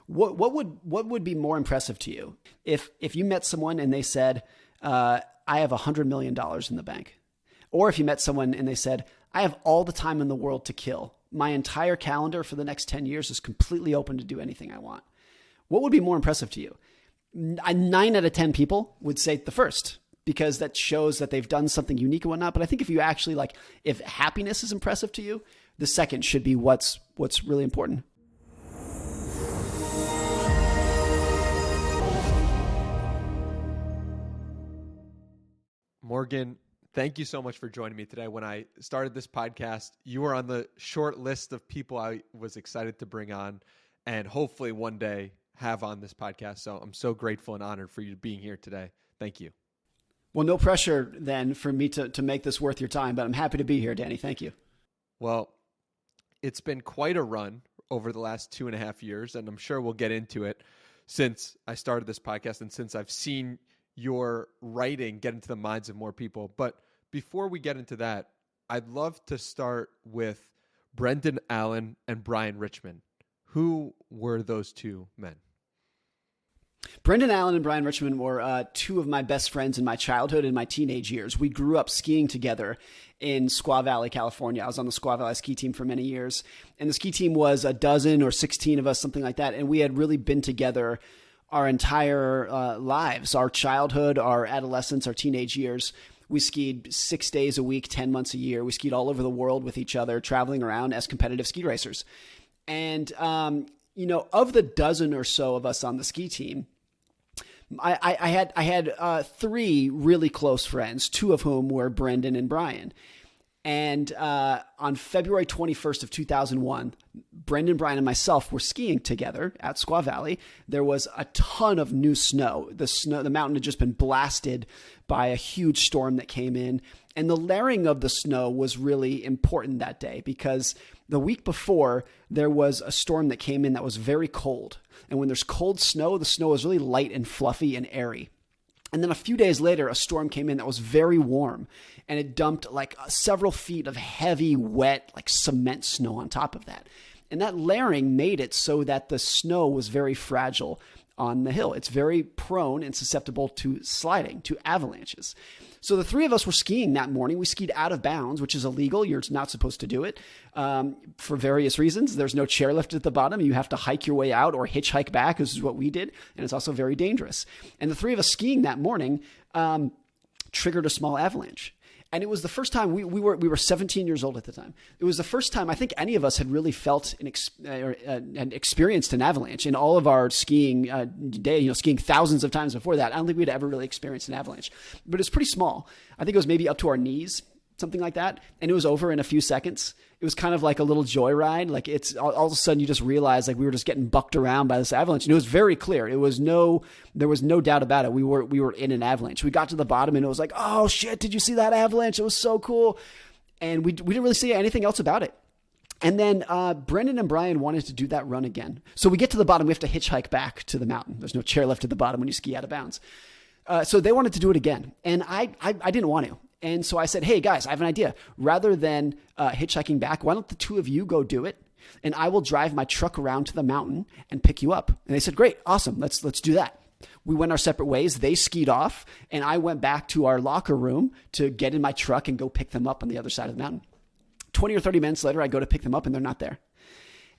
What would be more impressive to you if you met someone and they said, I have $100 million in the bank, or if you met someone and they said, I have all the time in the world to kill. My entire calendar for the next 10 years is completely open to do anything I want. What would be more impressive to you? 9 out of 10 people would say the first, because that shows that they've done something unique and whatnot. But I think if you actually if happiness is impressive to you, the second should be what's really important. Morgan, thank you so much for joining me today. When I started this podcast, you were on the short list of people I was excited to bring on and hopefully one day have on this podcast. So I'm so grateful and honored for you being here today. Thank you. Well, no pressure then for me to make this worth your time, but I'm happy to be here, Danny. Thank you. Well, it's been quite a run over the last 2.5 years, and I'm sure we'll get into it since I started this podcast and since I've seen your writing get into the minds of more people. But before we get into that, I'd love to start with Brendan Allen and Brian Richmond. Who were those two men? Brendan Allen and Brian Richmond were two of my best friends in my childhood and my teenage years. We grew up skiing together in Squaw Valley, California. I was on the Squaw Valley ski team for many years. And the ski team was a dozen or 16 of us, something like that. And we had really been together our entire lives, our childhood, our adolescence, our teenage years. We skied 6 days a week, 10 months a year. We skied all over the world with each other, traveling around as competitive ski racers. And, of the dozen or so of us on the ski team, I had 3 really close friends, 2 of whom were Brendan and Brian. And on February 21st of 2001, Brendan, Brian, and myself were skiing together at Squaw Valley. There was a ton of new snow. The mountain had just been blasted by a huge storm that came in. And the layering of the snow was really important that day because the week before, there was a storm that came in that was very cold. And when there's cold snow, the snow is really light and fluffy and airy. And then a few days later, a storm came in that was very warm, and it dumped several feet of heavy, wet, cement snow on top of that. And that layering made it so that the snow was very fragile on the hill. It's very prone and susceptible to sliding, to avalanches. So the 3 of us were skiing that morning. We skied out of bounds, which is illegal. You're not supposed to do it for various reasons. There's no chairlift at the bottom. You have to hike your way out or hitchhike back. This is what we did. And it's also very dangerous. And the 3 of us skiing that morning triggered a small avalanche. And it was the first time we were 17 years old at the time. It was the first time I think any of us had really felt and experienced an avalanche in all of our skiing day. Skiing thousands of times before that, I don't think we'd ever really experienced an avalanche. But it's pretty small. I think it was maybe up to our knees, something like that. And it was over in a few seconds. It was kind of like a little joyride. It's all of a sudden you just realize we were just getting bucked around by this avalanche. And it was very clear. There was no doubt about it. We were in an avalanche. We got to the bottom and it was like, oh shit, did you see that avalanche? It was so cool. And we didn't really see anything else about it. And then Brendan and Brian wanted to do that run again. So we get to the bottom. We have to hitchhike back to the mountain. There's no chairlift at the bottom when you ski out of bounds. So they wanted to do it again. And I didn't want to. And so I said, hey guys, I have an idea. Rather than hitchhiking back, why don't the 2 of you go do it? And I will drive my truck around to the mountain and pick you up. And they said, great, awesome. Let's do that. We went our separate ways. They skied off and I went back to our locker room to get in my truck and go pick them up on the other side of the mountain. 20 or 30 minutes later, I go to pick them up and they're not there.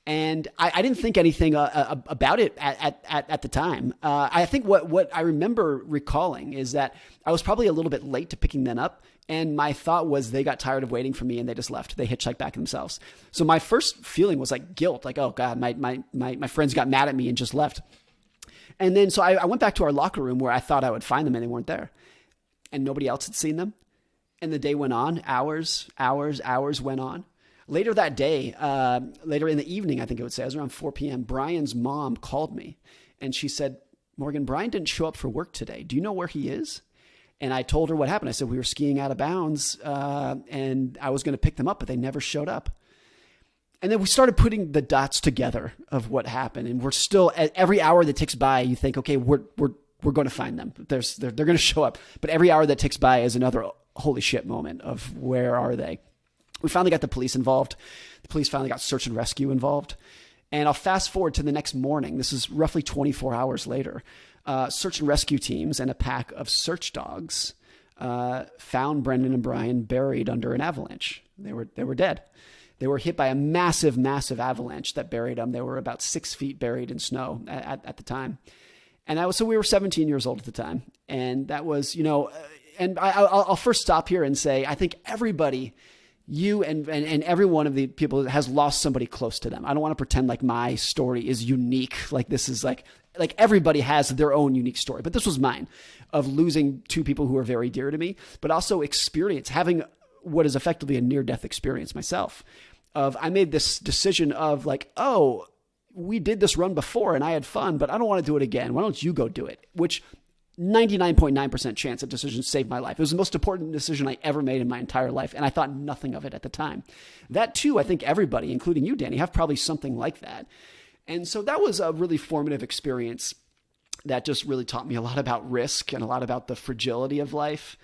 And I didn't think anything about it at the time. I think what I remember recalling is that I was probably a little bit late to picking them up. And my thought was they got tired of waiting for me and they just left. They hitchhiked back themselves. So my first feeling was guilt, oh God, my friends got mad at me and just left. And then so I went back to our locker room where I thought I would find them and they weren't there. And nobody else had seen them. And the day went on, hours went on. Later that day, later in the evening, I think it would say, it was around 4 p.m., Brian's mom called me and she said, Morgan, Brian didn't show up for work today. Do you know where he is? And I told her what happened. I said, we were skiing out of bounds and I was going to pick them up, but they never showed up. And then we started putting the dots together of what happened. And we're still, at every hour that ticks by, you think, okay, we're going to find them. They're going to show up. But every hour that ticks by is another holy shit moment of where are they? We finally got the police involved. The police finally got search and rescue involved. And I'll fast forward to the next morning. This is roughly 24 hours later. Search and rescue teams and a pack of search dogs found Brendan and Brian buried under an avalanche. They were dead. They were hit by a massive, massive avalanche that buried them. They were about 6 feet buried in snow at the time. And so we were 17 years old at the time. And that was, and I'll first stop here and say, I think everybody, you and every one of the people has lost somebody close to them. I don't want to pretend like my story is unique. Like this is like everybody has their own unique story, but this was mine, of losing two people who are very dear to me, but also having what is effectively a near-death experience myself. I made this decision of like, oh, we did this run before and I had fun, but I don't want to do it again. Why don't you go do it? Which 99.9% chance that decision saved my life. It was the most important decision I ever made in my entire life, and I thought nothing of it at the time. That too, I think everybody, including you, Danny, have probably something like that. And so that was a really formative experience that just really taught me a lot about risk and a lot about the fragility of life,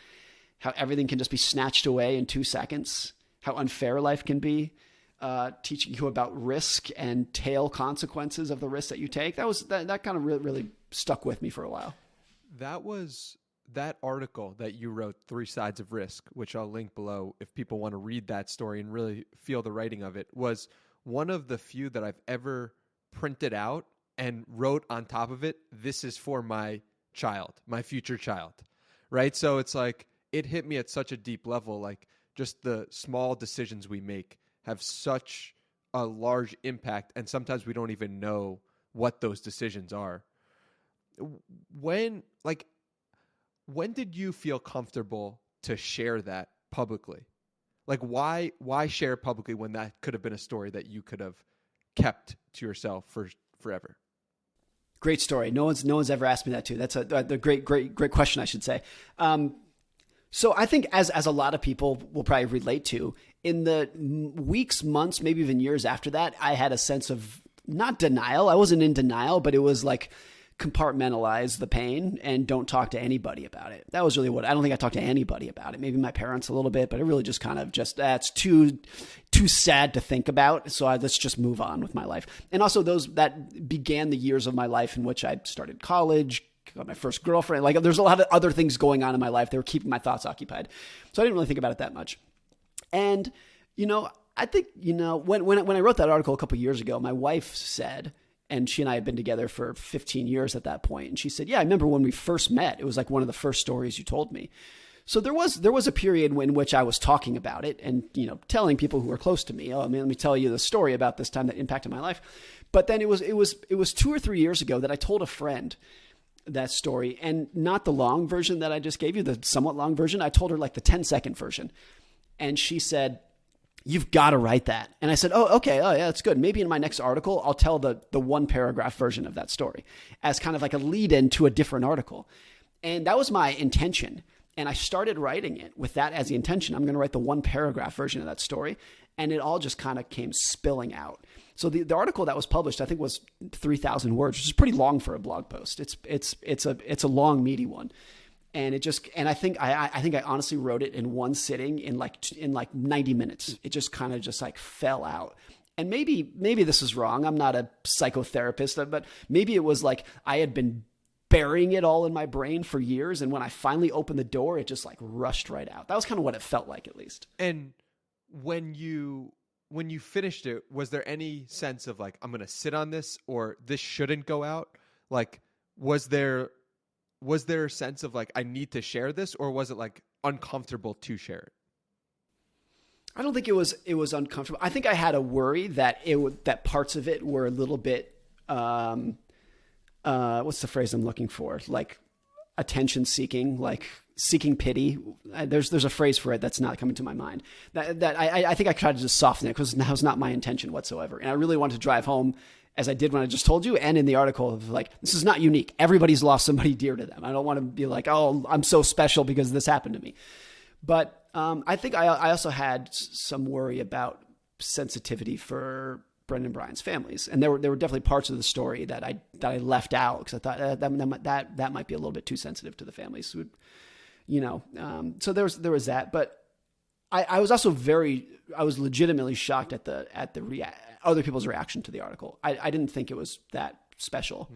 how everything can just be snatched away in 2 seconds, how unfair life can be, teaching you about risk and tail consequences of the risks that you take. That kind of really stuck with me for a while. That article that you wrote, 3 Sides of Risk, which I'll link below if people want to read that story and really feel the writing of it, was one of the few that I've ever printed out and wrote on top of it, "This is for my child, my future child," right? So it's like, it hit me at such a deep level, like just the small decisions we make have such a large impact, and sometimes we don't even know what those decisions are. When did you feel comfortable to share that publicly? Like why share publicly when that could have been a story that you could have kept to yourself for forever? Great story. No one's ever asked me that too. That's a great question, I should say. So I think as a lot of people will probably relate to, in the weeks, months, maybe even years after that, I had a sense of not denial. I wasn't in denial, but it was like compartmentalize the pain and don't talk to anybody about it. That was really I don't think I talked to anybody about it. Maybe my parents a little bit, but it really just kind of that's too sad to think about. So let's just move on with my life. And also that began the years of my life in which I started college, got my first girlfriend. Like there's a lot of other things going on in my life. They were keeping my thoughts occupied. So I didn't really think about it that much. And, I think, when I wrote that article a couple of years ago, my wife said, and she and I had been together for 15 years at that point. And she said, yeah, I remember when we first met, it was like one of the first stories you told me. So there was a period in which I was talking about it and, telling people who were close to me, let me tell you the story about this time that impacted my life. But then it was 2 or 3 years ago that I told a friend that story, and not the long version that I just gave you, the somewhat long version. I told her like the 10-second version. And she said, "You've got to write that." And I said, "Oh, okay. Oh, yeah, that's good. Maybe in my next article, I'll tell the 1-paragraph version of that story as kind of like a lead in to a different article." And that was my intention. And I started writing it with that as the intention. I'm going to write the 1-paragraph version of that story. And it all just kind of came spilling out. So the article that was published, I think, was 3,000 words, which is pretty long for a blog post. It's a long, meaty one. And I think I honestly wrote it in one sitting in like 90 minutes. It just kind of just like fell out. And maybe this is wrong. I'm not a psychotherapist, but maybe it was like I had been burying it all in my brain for years. And when I finally opened the door, it just like rushed right out. That was kind of what it felt like, at least. And when you finished it, was there any sense of like, I'm going to sit on this, or this shouldn't go out? Like, was there a sense of like, I need to share this, or was it like uncomfortable to share it? I don't think it was uncomfortable. I think I had a worry that that parts of it were a little bit, what's the phrase I'm looking for? Like attention seeking, like seeking pity. There's a phrase for it that's not coming to my mind. That I think I tried to just soften it because that was not my intention whatsoever. And I really wanted to drive home, as I did when I just told you, and in the article, of like, this is not unique. Everybody's lost somebody dear to them. I don't want to be like, oh, I'm so special because this happened to me. But I think I also had some worry about sensitivity for Brendan and Brian's families, and there were definitely parts of the story that I left out because I thought that might be a little bit too sensitive to the families. So there was that, but I was also I was legitimately shocked at other people's reaction to the article. I didn't think it was that special.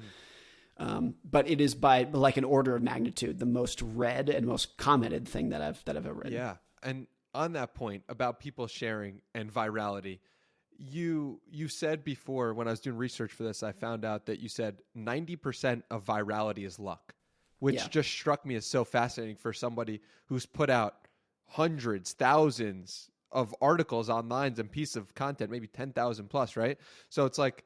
But it is by like an order of magnitude the most read and most commented thing that I've ever read. Yeah. And on that point about people sharing and virality, you said before, when I was doing research for this, I found out that you said 90% of virality is luck, which just struck me as so fascinating for somebody who's put out hundreds, thousands of articles online and pieces of content, maybe 10,000 plus, right? So it's like,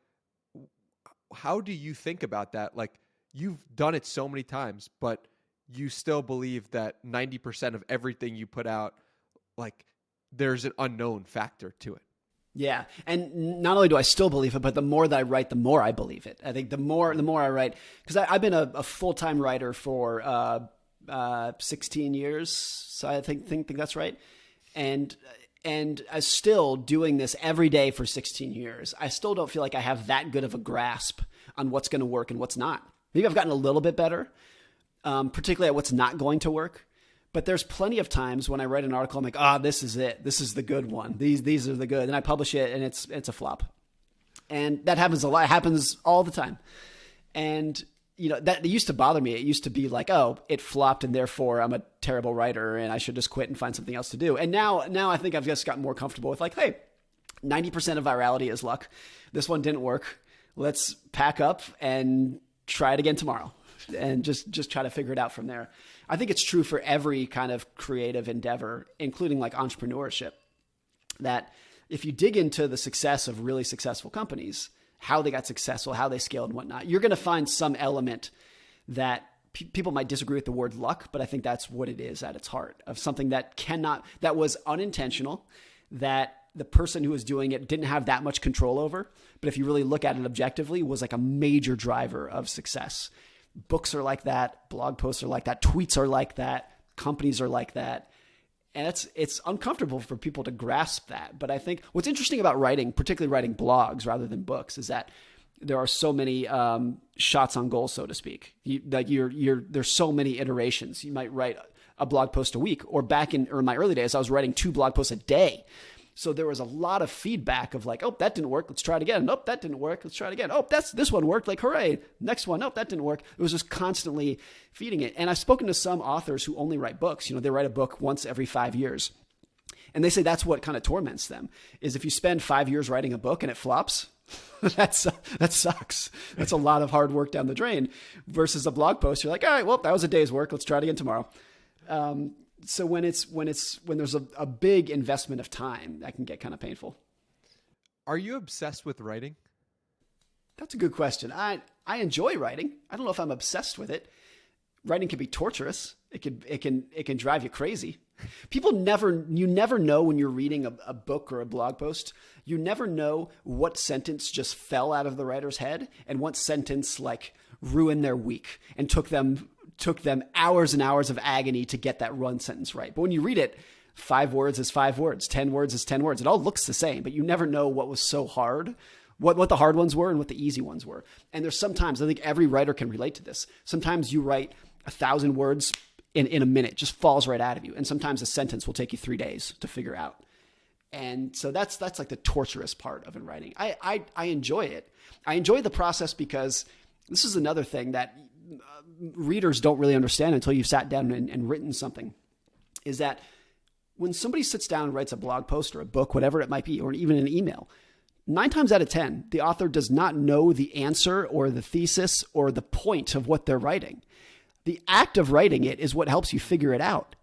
how do you think about that? Like, you've done it so many times, but you still believe that 90% of everything you put out, like, there's an unknown factor to it. Yeah. And not only do I still believe it, but the more that I write, the more I believe it. I think the more I write, because I've been a full-time writer for 16 years. So I think that's right. And I still doing this every day for 16 years. I still don't feel like I have that good of a grasp on what's going to work and what's not. Maybe I've gotten a little bit better, particularly at what's not going to work. But there's plenty of times when I write an article, I'm like, this is it. This is the good one. These are the good. And I publish it and it's a flop. And that happens a lot. It happens all the time. And that it used to bother me. It used to be like, it flopped and therefore I'm a terrible writer and I should just quit and find something else to do. And now I think I've just gotten more comfortable with like, hey, 90% of virality is luck. This one didn't work. Let's pack up and try it again tomorrow and just try to figure it out from there. I think it's true for every kind of creative endeavor, including like entrepreneurship, that if you dig into the success of really successful companies, how they got successful, how they scaled and whatnot, you're going to find some element that people might disagree with the word luck, but I think that's what it is at its heart, of something that was unintentional, that the person who was doing it didn't have that much control over. But if you really look at it objectively, was like a major driver of success. Books are like that. Blog posts are like that. Tweets are like that. Companies are like that. And it's uncomfortable for people to grasp that. But I think what's interesting about writing, particularly writing blogs rather than books, is that there are so many shots on goal, so to speak. There's so many iterations. You might write a blog post a week, or in my early days, I was writing 2 blog posts a day. So there was a lot of feedback of like, that didn't work. Let's try it again. Nope, that didn't work. Let's try it again. This one worked. Like, hooray. Next one. Nope, that didn't work. It was just constantly feeding it. And I've spoken to some authors who only write books. They write a book once every 5 years. And they say that's what kind of torments them, is if you spend 5 years writing a book and it flops, that sucks. That's a lot of hard work down the drain, versus a blog post. You're like, all right, well, that was a day's work. Let's try it again tomorrow. So when there's a big investment of time, that can get kind of painful. Are you obsessed with writing? That's a good question. I enjoy writing. I don't know if I'm obsessed with it. Writing can be torturous. It can drive you crazy. You never know when you're reading a book or a blog post. You never know what sentence just fell out of the writer's head and what sentence like ruined their week and took them hours and hours of agony to get that one sentence right. But when you read it, 5 words is 5 words, 10 words is 10 words. It all looks the same, but you never know what was so hard, what the hard ones were and what the easy ones were. And there's sometimes, I think every writer can relate to this. Sometimes you write 1,000 words in a minute, just falls right out of you. And sometimes a sentence will take you 3 days to figure out. And so that's like the torturous part of writing. I enjoy it. I enjoy the process because this is another thing that readers don't really understand until you've sat down and written something, is that when somebody sits down and writes a blog post or a book, whatever it might be, or even an email, 9 times out of 10, the author does not know the answer or the thesis or the point of what they're writing. The act of writing it is what helps you figure it out.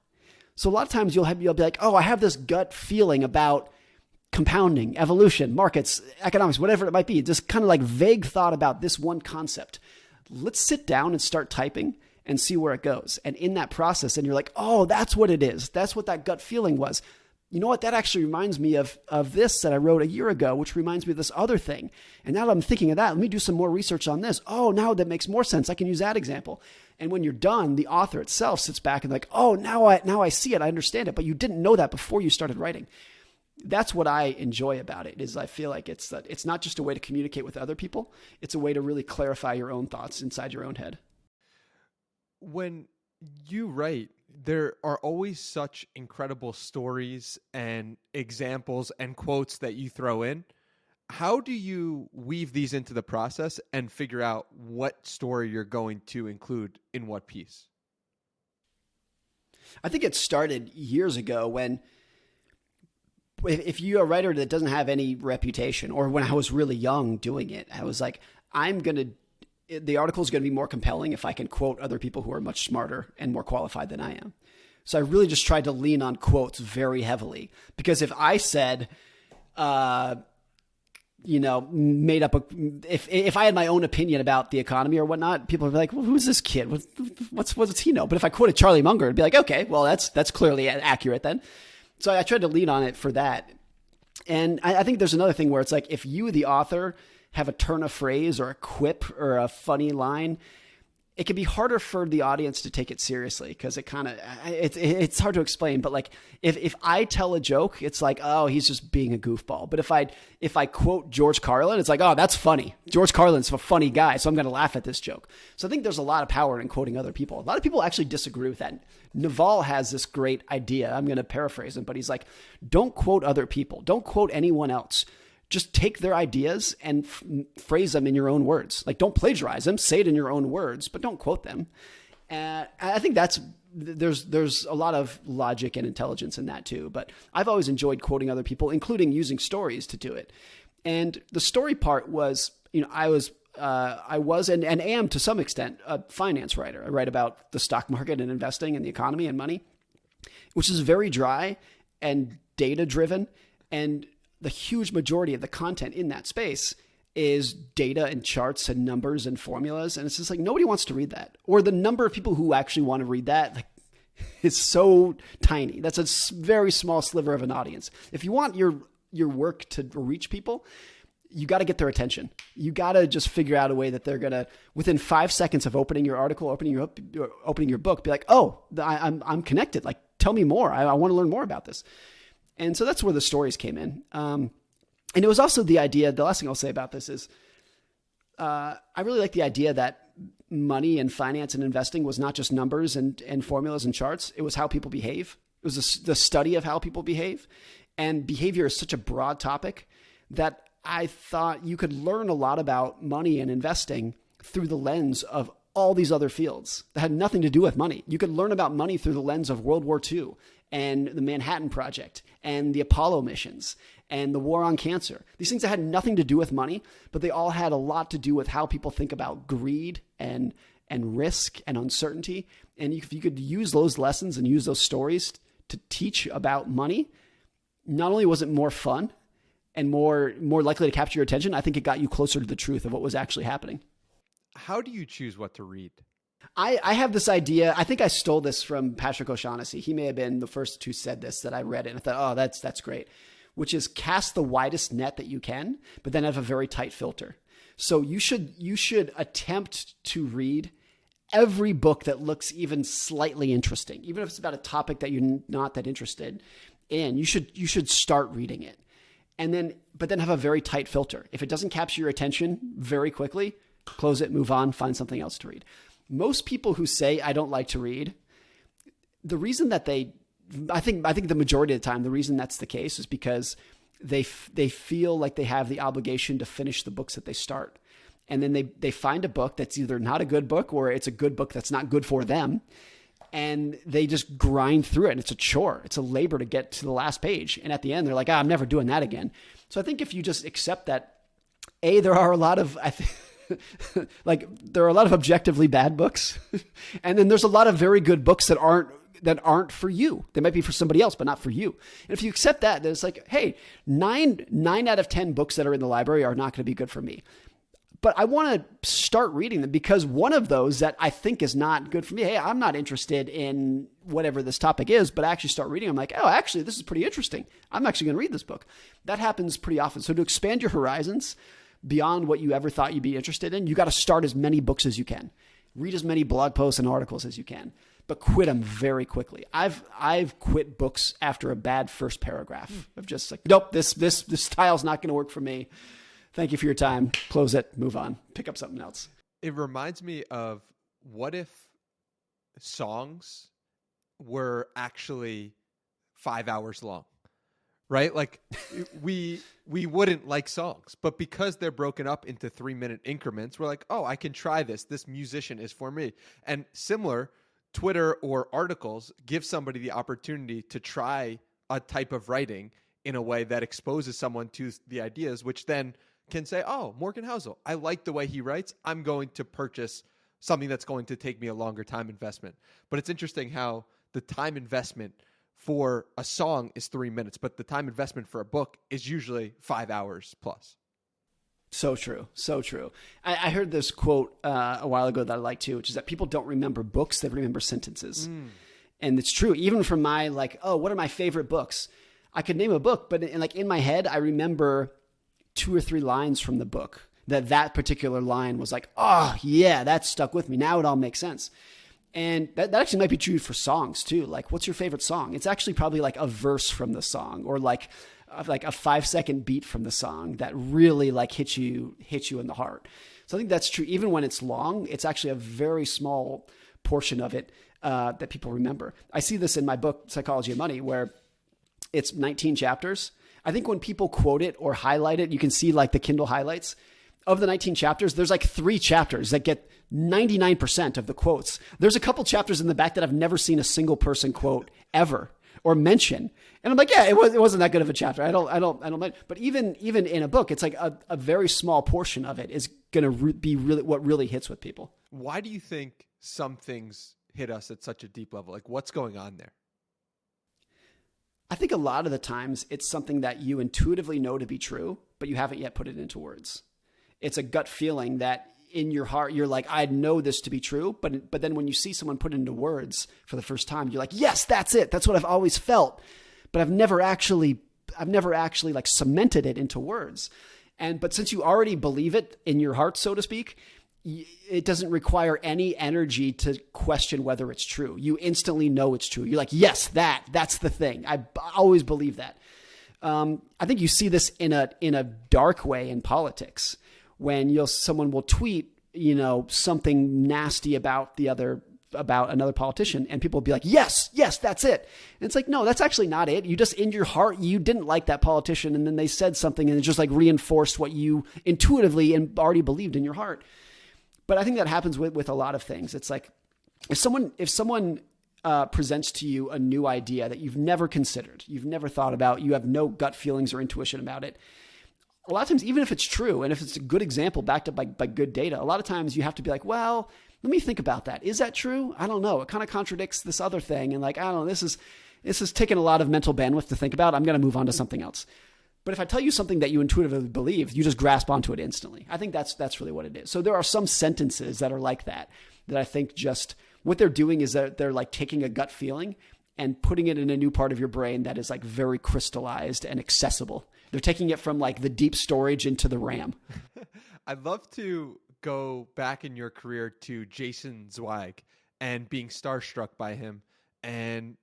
So a lot of times you'll be like, I have this gut feeling about compounding, evolution, markets, economics, whatever it might be, just kind of like vague thought about this one concept. Let's sit down and start typing and see where it goes. And in that process, and you're like, that's what it is. That's what that gut feeling was. You know what? That actually reminds me of this that I wrote a year ago, which reminds me of this other thing. And now that I'm thinking of that, let me do some more research on this. Now that makes more sense. I can use that example. And when you're done, the author itself sits back and like, now I see it. I understand it. But you didn't know that before you started writing. That's what I enjoy about it, is I feel like it's not just a way to communicate with other people. It's a way to really clarify your own thoughts inside your own head. When you write, there are always such incredible stories and examples and quotes that you throw in. How do you weave these into the process and figure out what story you're going to include in what piece? I think it started years ago when if you're a writer that doesn't have any reputation, or when I was really young doing it, I was like, the article is going to be more compelling if I can quote other people who are much smarter and more qualified than I am. So I really just tried to lean on quotes very heavily, because if I said, made up if I had my own opinion about the economy or whatnot, people would be like, well, who's this kid? What does he know? But if I quoted Charlie Munger, it'd be like, okay, well, that's clearly accurate then. So I tried to lean on it for that. And I think there's another thing where it's like, if you, the author, have a turn of phrase or a quip or a funny line, it can be harder for the audience to take it seriously, because it's hard to explain. But like if I tell a joke, it's like, oh, he's just being a goofball. But if I quote George Carlin, it's like, oh, that's funny. George Carlin's a funny guy, so I'm going to laugh at this joke. So I think there's a lot of power in quoting other people. A lot of people actually disagree with that. Naval has this great idea. I'm going to paraphrase him, but he's like, don't quote other people. Don't quote anyone else. Just take their ideas and phrase them in your own words. Like, don't plagiarize them, say it in your own words, but don't quote them. I think there's a lot of logic and intelligence in that too. But I've always enjoyed quoting other people, including using stories to do it. And the story part was, I was and am to some extent a finance writer. I write about the stock market and investing and the economy and money, which is very dry and data driven. And the huge majority of the content in that space is data and charts and numbers and formulas. And it's just like, nobody wants to read that. Or the number of people who actually want to read that is so tiny. That's a very small sliver of an audience. If you want your work to reach people, you got to get their attention. You got to just figure out a way that they're going to, within 5 seconds of opening your article, opening your book, be like, oh, I'm connected. Like, tell me more. I want to learn more about this. And so that's where the stories came in. And it was also the idea, the last thing I'll say about this is, I really like the idea that money and finance and investing was not just numbers and formulas and charts. It was how people behave. It was the study of how people behave. And behavior is such a broad topic that I thought you could learn a lot about money and investing through the lens of all these other fields that had nothing to do with money. You could learn about money through the lens of World War II and the Manhattan Project and the Apollo missions and the war on cancer. These things that had nothing to do with money, but they all had a lot to do with how people think about greed and risk and uncertainty. And if you could use those lessons and use those stories to teach about money, not only was it more fun and more likely to capture your attention, I think it got you closer to the truth of what was actually happening. How do you choose what to read? I have this idea. I think I stole this from Patrick O'Shaughnessy. He may have been the first who said this, that I read it and I thought, oh, that's great, which is cast the widest net that you can, but then have a very tight filter. So you should attempt to read every book that looks even slightly interesting, even if it's about a topic that you're not that interested in. You should start reading it, but then have a very tight filter. If it doesn't capture your attention very quickly, close it, move on, find something else to read. Most people who say, I don't like to read, the reason that I think the majority of the time, the reason that's the case is because they feel like they have the obligation to finish the books that they start. And then they find a book that's either not a good book or it's a good book that's not good for them. And they just grind through it. And it's a chore. It's a labor to get to the last page. And at the end, they're like, I'm never doing that again. So I think if you just accept that, there are a lot of, there are a lot of objectively bad books. And then there's a lot of very good books that aren't for you. They might be for somebody else, but not for you. And if you accept that, then it's like, hey, 9 out of 10 books that are in the library are not going to be good for me. But I want to start reading them because one of those that I think is not good for me, hey, I'm not interested in whatever this topic is, but I actually start reading. I'm like, oh, actually, this is pretty interesting. I'm actually going to read this book. That happens pretty often. So to expand your horizons beyond what you ever thought you'd be interested in, you got to start as many books as you can. Read as many blog posts and articles as you can, but quit them very quickly. I've quit books after a bad first paragraph of just like, nope, this style's not going to work for me. Thank you for your time. Close it, move on, pick up something else. It reminds me of, what if songs were actually 5 hours long, right? Like we wouldn't like songs, but because they're broken up into 3-minute increments, we're like, oh, I can try this. This musician is for me. And similar, Twitter or articles give somebody the opportunity to try a type of writing in a way that exposes someone to the ideas, which then can say, oh, Morgan Housel, I like the way he writes. I'm going to purchase something that's going to take me a longer time investment. But it's interesting how the time investment for a song is 3 minutes, but the time investment for a book is usually 5 hours plus. So true. So true. I heard this quote a while ago that I like too, which is that people don't remember books, they remember sentences. And it's true. Even from my what are my favorite books? I could name a book, but in my head, I remember 2 or 3 lines from the book that particular line was like, oh yeah, that stuck with me. Now it all makes sense. And that actually might be true for songs too. Like, what's your favorite song? It's actually probably like a verse from the song, or like a 5-second beat from the song that really like hit you in the heart. So I think that's true. Even when it's long, it's actually a very small portion of it that people remember. I see this in my book, Psychology of Money, where it's 19 chapters. I think when people quote it or highlight it, you can see like the Kindle highlights. Of the 19 chapters, there's like 3 chapters that get 99% of the quotes. There's a couple chapters in the back that I've never seen a single person quote ever or mention. And I'm like, yeah, it wasn't that good of a chapter. I don't. But even in a book, it's like a very small portion of it is going to be really what really hits with people. Why do you think some things hit us at such a deep level? Like, what's going on there? I think a lot of the times it's something that you intuitively know to be true, but you haven't yet put it into words. It's a gut feeling that in your heart, you're like, I know this to be true. But then when you see someone put it into words for the first time, you're like, yes, that's it. That's what I've always felt. But I've never actually like cemented it into words. But since you already believe it in your heart, so to speak, it doesn't require any energy to question whether it's true. You instantly know it's true. You're like, yes, that's the thing. I always believe that. I think you see this in a dark way in politics. When someone will tweet, something nasty about another politician, and people will be like, yes, that's it. And it's like, no, that's actually not it. You just, in your heart, you didn't like that politician, and then they said something and it just like reinforced what you intuitively and already believed in your heart. But I think that happens with a lot of things. It's like, if someone presents to you a new idea that you've never considered, you've never thought about, you have no gut feelings or intuition about it, a lot of times, even if it's true, and if it's a good example backed up by good data, a lot of times you have to be like, well, let me think about that. Is that true? I don't know. It kind of contradicts this other thing. And like, I don't know, this is taking a lot of mental bandwidth to think about. I'm going to move on to something else. But if I tell you something that you intuitively believe, you just grasp onto it instantly. I think that's really what it is. So there are some sentences that are like that I think just what they're doing is that they're like taking a gut feeling and putting it in a new part of your brain that is like very crystallized and accessible. They're taking it from like the deep storage into the RAM. I'd love to go back in your career to Jason Zweig and being starstruck by him and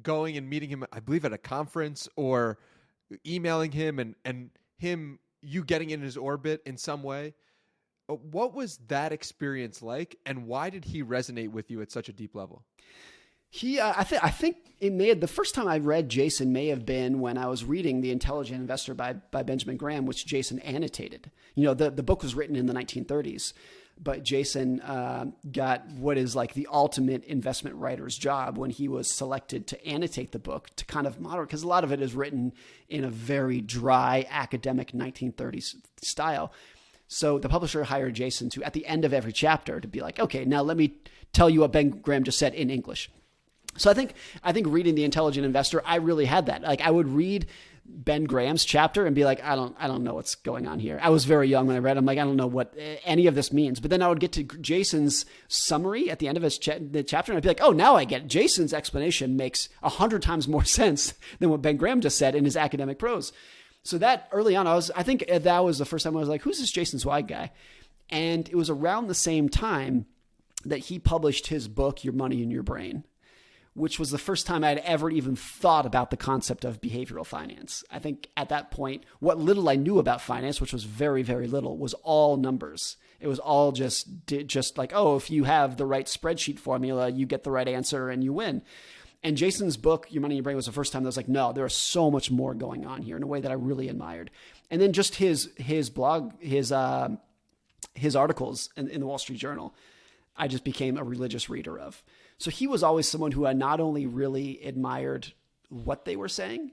going and meeting him, I believe at a conference, or emailing him and you getting in his orbit in some way. What was that experience like, and why did he resonate with you at such a deep level? I think the first time I read Jason may have been when I was reading The Intelligent Investor by Benjamin Graham, which Jason annotated. The book was written in the 1930s, but Jason got what is like the ultimate investment writer's job when he was selected to annotate the book to kind of moderate, because a lot of it is written in a very dry academic 1930s style. So the publisher hired Jason to, at the end of every chapter, to be like, okay, now let me tell you what Ben Graham just said in English. So I think reading The Intelligent Investor, I really had that. Like, I would read Ben Graham's chapter and be like, I don't know what's going on here. I was very young when I read it. I'm like, I don't know what any of this means. But then I would get to Jason's summary at the end of the chapter, and I'd be like, oh, now I get it. Jason's explanation makes 100 times more sense than what Ben Graham just said in his academic prose. So that early on, I think that was the first time I was like, who's this Jason Zweig guy? And it was around the same time that he published his book, Your Money in Your Brain, which was the first time I'd ever even thought about the concept of behavioral finance. I think at that point, what little I knew about finance, which was very, very little, was all numbers. It was all just like, oh, if you have the right spreadsheet formula, you get the right answer and you win. And Jason's book, Your Money in Your Brain, was the first time that I was like, no, there is so much more going on here in a way that I really admired. And then just his blog, his articles in the Wall Street Journal, I just became a religious reader of. So he was always someone who I not only really admired what they were saying,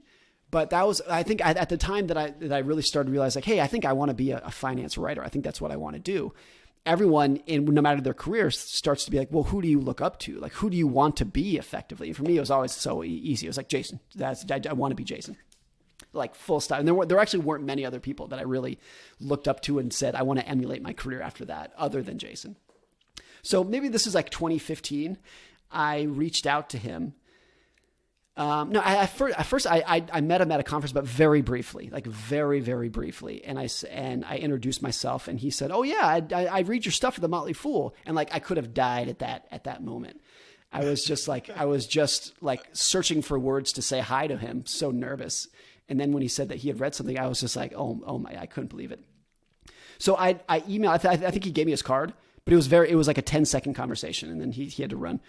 but that was, I think, at the time that I really started to realize, like, hey, I think I want to be a finance writer. I think that's what I want to do. Everyone, no matter their career, starts to be like, well, who do you look up to? Like, who do you want to be effectively? And for me, it was always so easy. It was like, Jason. I want to be Jason. Like, full stop. And there actually weren't many other people that I really looked up to and said, I want to emulate my career after that, other than Jason. So maybe this is like 2015. I reached out to him. At first I met him at a conference, but very briefly, like very, very briefly. And I introduced myself, and he said, oh yeah, I read your stuff at the Motley Fool. And like, I could have died at that moment. I was just like searching for words to say hi to him. So nervous. And then when he said that he had read something, I was just like, oh my, I couldn't believe it. So I emailed, I think he gave me his card, but it was like a 10-second conversation, and then he had to run.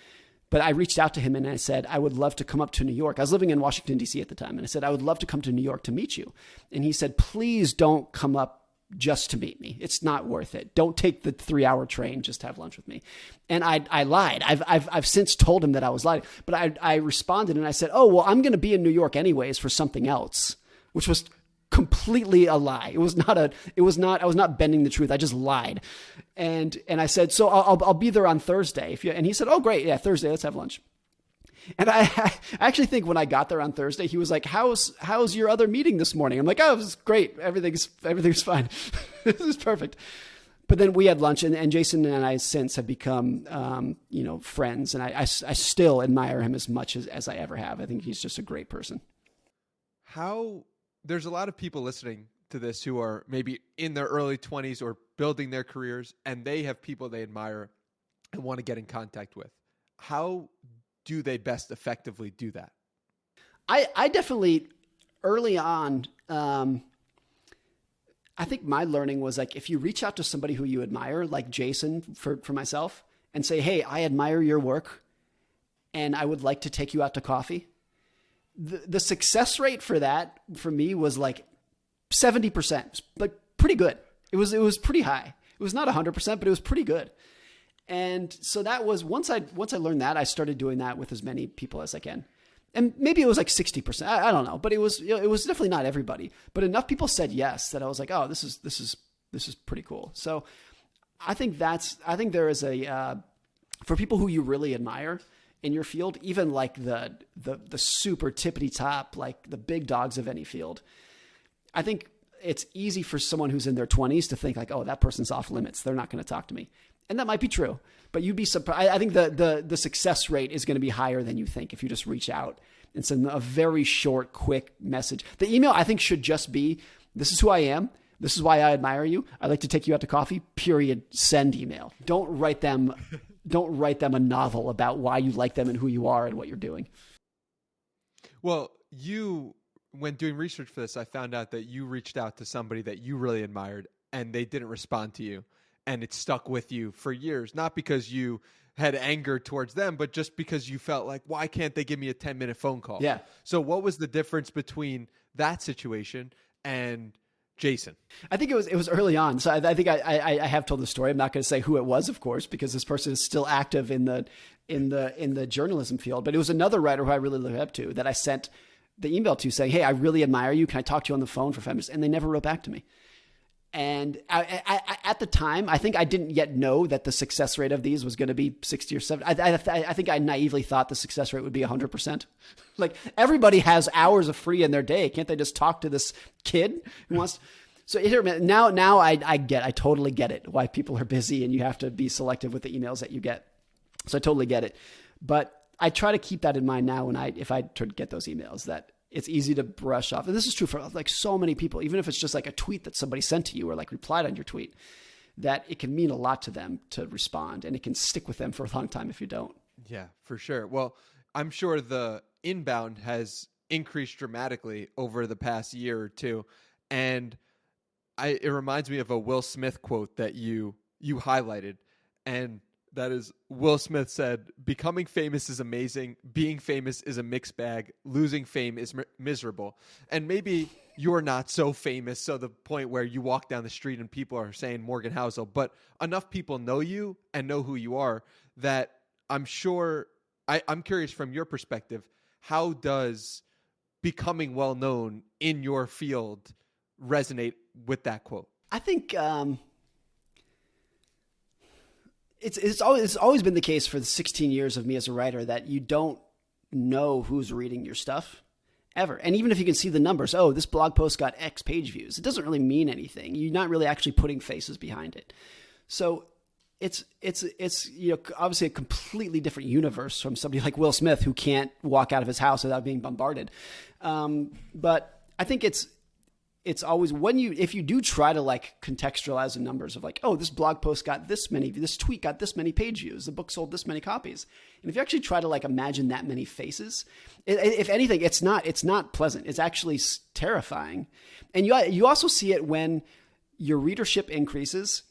But I reached out to him and I said, I would love to come up to New York. I was living in Washington, D.C. at the time. And I said, I would love to come to New York to meet you. And he said, please don't come up just to meet me. It's not worth it. Don't take the 3-hour train. Just have lunch with me. And I lied. I've since told him that I was lying. But I responded and I said, oh, well, I'm going to be in New York anyways for something else, which was completely a lie. I was not bending the truth. I just lied. And I said, so I'll be there on Thursday. And he said, oh, great. Yeah, Thursday, let's have lunch. And I actually think when I got there on Thursday, he was like, how's your other meeting this morning? I'm like, oh, it was great. Everything's fine. This is perfect. But then we had lunch, and Jason and I since have become, friends. And I still admire him as much as I ever have. I think he's just a great person. There's a lot of people listening to this who are maybe in their early 20s or building their careers, and they have people they admire and want to get in contact with. How do they best effectively do that? I definitely, early on, I think my learning was like, if you reach out to somebody who you admire, like Jason for myself, and say, hey, I admire your work and I would like to take you out to coffee. The success rate for that for me was like 70%, but pretty good. It was pretty high. It was not 100%, but it was pretty good. And so that was, once I learned that, I started doing that with as many people as I can. And maybe it was like 60%. I don't know, but it was definitely not everybody, but enough people said yes that I was like, oh, this is pretty cool. So I think there is for people who you really admire in your field, even like the super tippity top, like the big dogs of any field, I think it's easy for someone who's in their 20s to think like, oh, that person's off limits. They're not going to talk to me. And that might be true, but you'd be surprised. I think the success rate is going to be higher than you think if you just reach out and send a very short, quick message. The email, I think, should just be, this is who I am. This is why I admire you. I'd like to take you out to coffee, period. Send email. Don't write them a novel about why you like them and who you are and what you're doing. Well, when doing research for this, I found out that you reached out to somebody that you really admired and they didn't respond to you. And it stuck with you for years, not because you had anger towards them, but just because you felt like, why can't they give me a 10-minute phone call? Yeah. So what was the difference between that situation and Jason? I think it was early on. So I think I have told the story. I'm not going to say who it was, of course, because this person is still active in the journalism field. But it was another writer who I really looked up to that I sent the email to saying, hey, I really admire you. Can I talk to you on the phone for 5 minutes? And they never wrote back to me. And at the time, I think I didn't yet know that the success rate of these was going to be 60 or 70. I think I naively thought the success rate would be 100%. Like, everybody has hours of free in their day. Can't they just talk to this kid who wants? So now I totally get it, why people are busy and you have to be selective with the emails that you get. So I totally get it. But I try to keep that in mind now if I get those emails, that it's easy to brush off. And this is true for like so many people, even if it's just like a tweet that somebody sent to you or like replied on your tweet, that it can mean a lot to them to respond, and it can stick with them for a long time if you don't. Yeah, for sure. Well, I'm sure the inbound has increased dramatically over the past year or two. And it reminds me of a Will Smith quote that you highlighted. And That is, Will Smith said, becoming famous is amazing. Being famous is a mixed bag. Losing fame is miserable. And maybe you're not so famous, so the point where you walk down the street and people are saying Morgan Housel, but enough people know you and know who you are that I'm sure, I'm curious from your perspective, how does becoming well known in your field resonate with that quote? I think it's always been the case for the 16 years of me as a writer that you don't know who's reading your stuff ever. And even if you can see the numbers, oh, this blog post got X page views, it doesn't really mean anything. You're not really actually putting faces behind it. So it's obviously a completely different universe from somebody like Will Smith who can't walk out of his house without being bombarded. But I think it's always if you do try to like contextualize the numbers of like, oh, this blog post got this tweet got this many page views, the book sold this many copies. And if you actually try to like imagine that many faces, if anything, it's not pleasant. It's actually terrifying. And you also see it when your readership increases.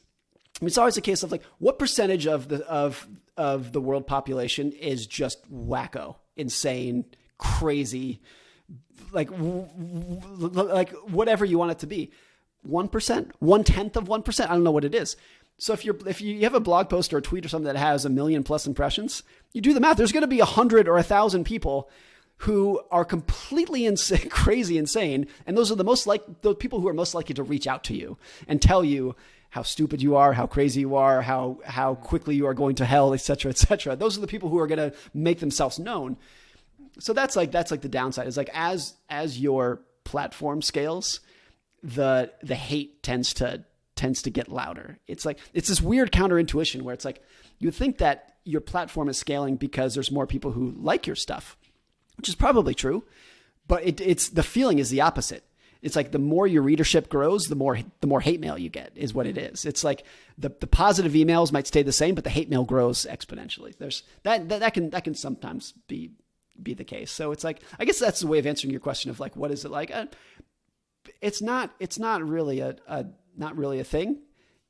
I mean, it's always a case of like, what percentage of the world population is just wacko, insane, crazy, like whatever you want it to be. 1%, 1/10 of 1%. I don't know what it is. So if you have a blog post or a tweet or something that has 1 million plus impressions, you do the math. There's going to be 100 or 1,000 people who are completely insane, crazy insane, and those are the people who are most likely to reach out to you and tell you how stupid you are, how crazy you are, how quickly you are going to hell, et cetera, et cetera. Those are the people who are going to make themselves known. So that's like the downside. Is like as your platform scales, the hate tends to get louder. It's like it's this weird counterintuition where it's like you think that your platform is scaling because there's more people who like your stuff, which is probably true, but it's the feeling is the opposite. It's like the more your readership grows, the more hate mail you get is what it is. It's like the positive emails might stay the same, but the hate mail grows exponentially. There's that can sometimes be the case. So it's like, I guess that's the way of answering your question of like, what is it like? It's not really a thing.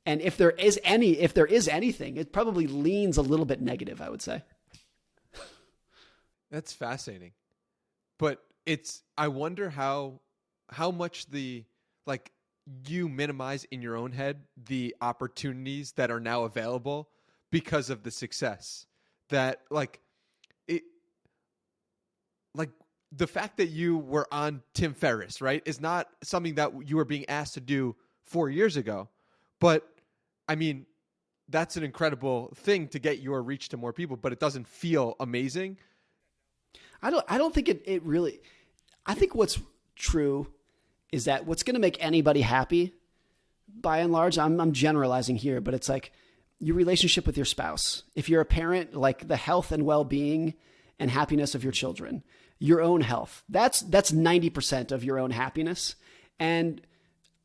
And if there is anything, it probably leans a little bit negative, I would say. That's fascinating. But I wonder how much you minimize in your own head the opportunities that are now available because of the success that the fact that you were on Tim Ferriss, right, is not something that you were being asked to do 4 years ago. But I mean, that's an incredible thing to get your reach to more people, but it doesn't feel amazing. I don't think it really, I think what's true is that what's going to make anybody happy, by and large, I'm generalizing here, but it's like your relationship with your spouse. If you're a parent, like the health and well-being and happiness of your children, your own health, that's 90% of your own happiness. And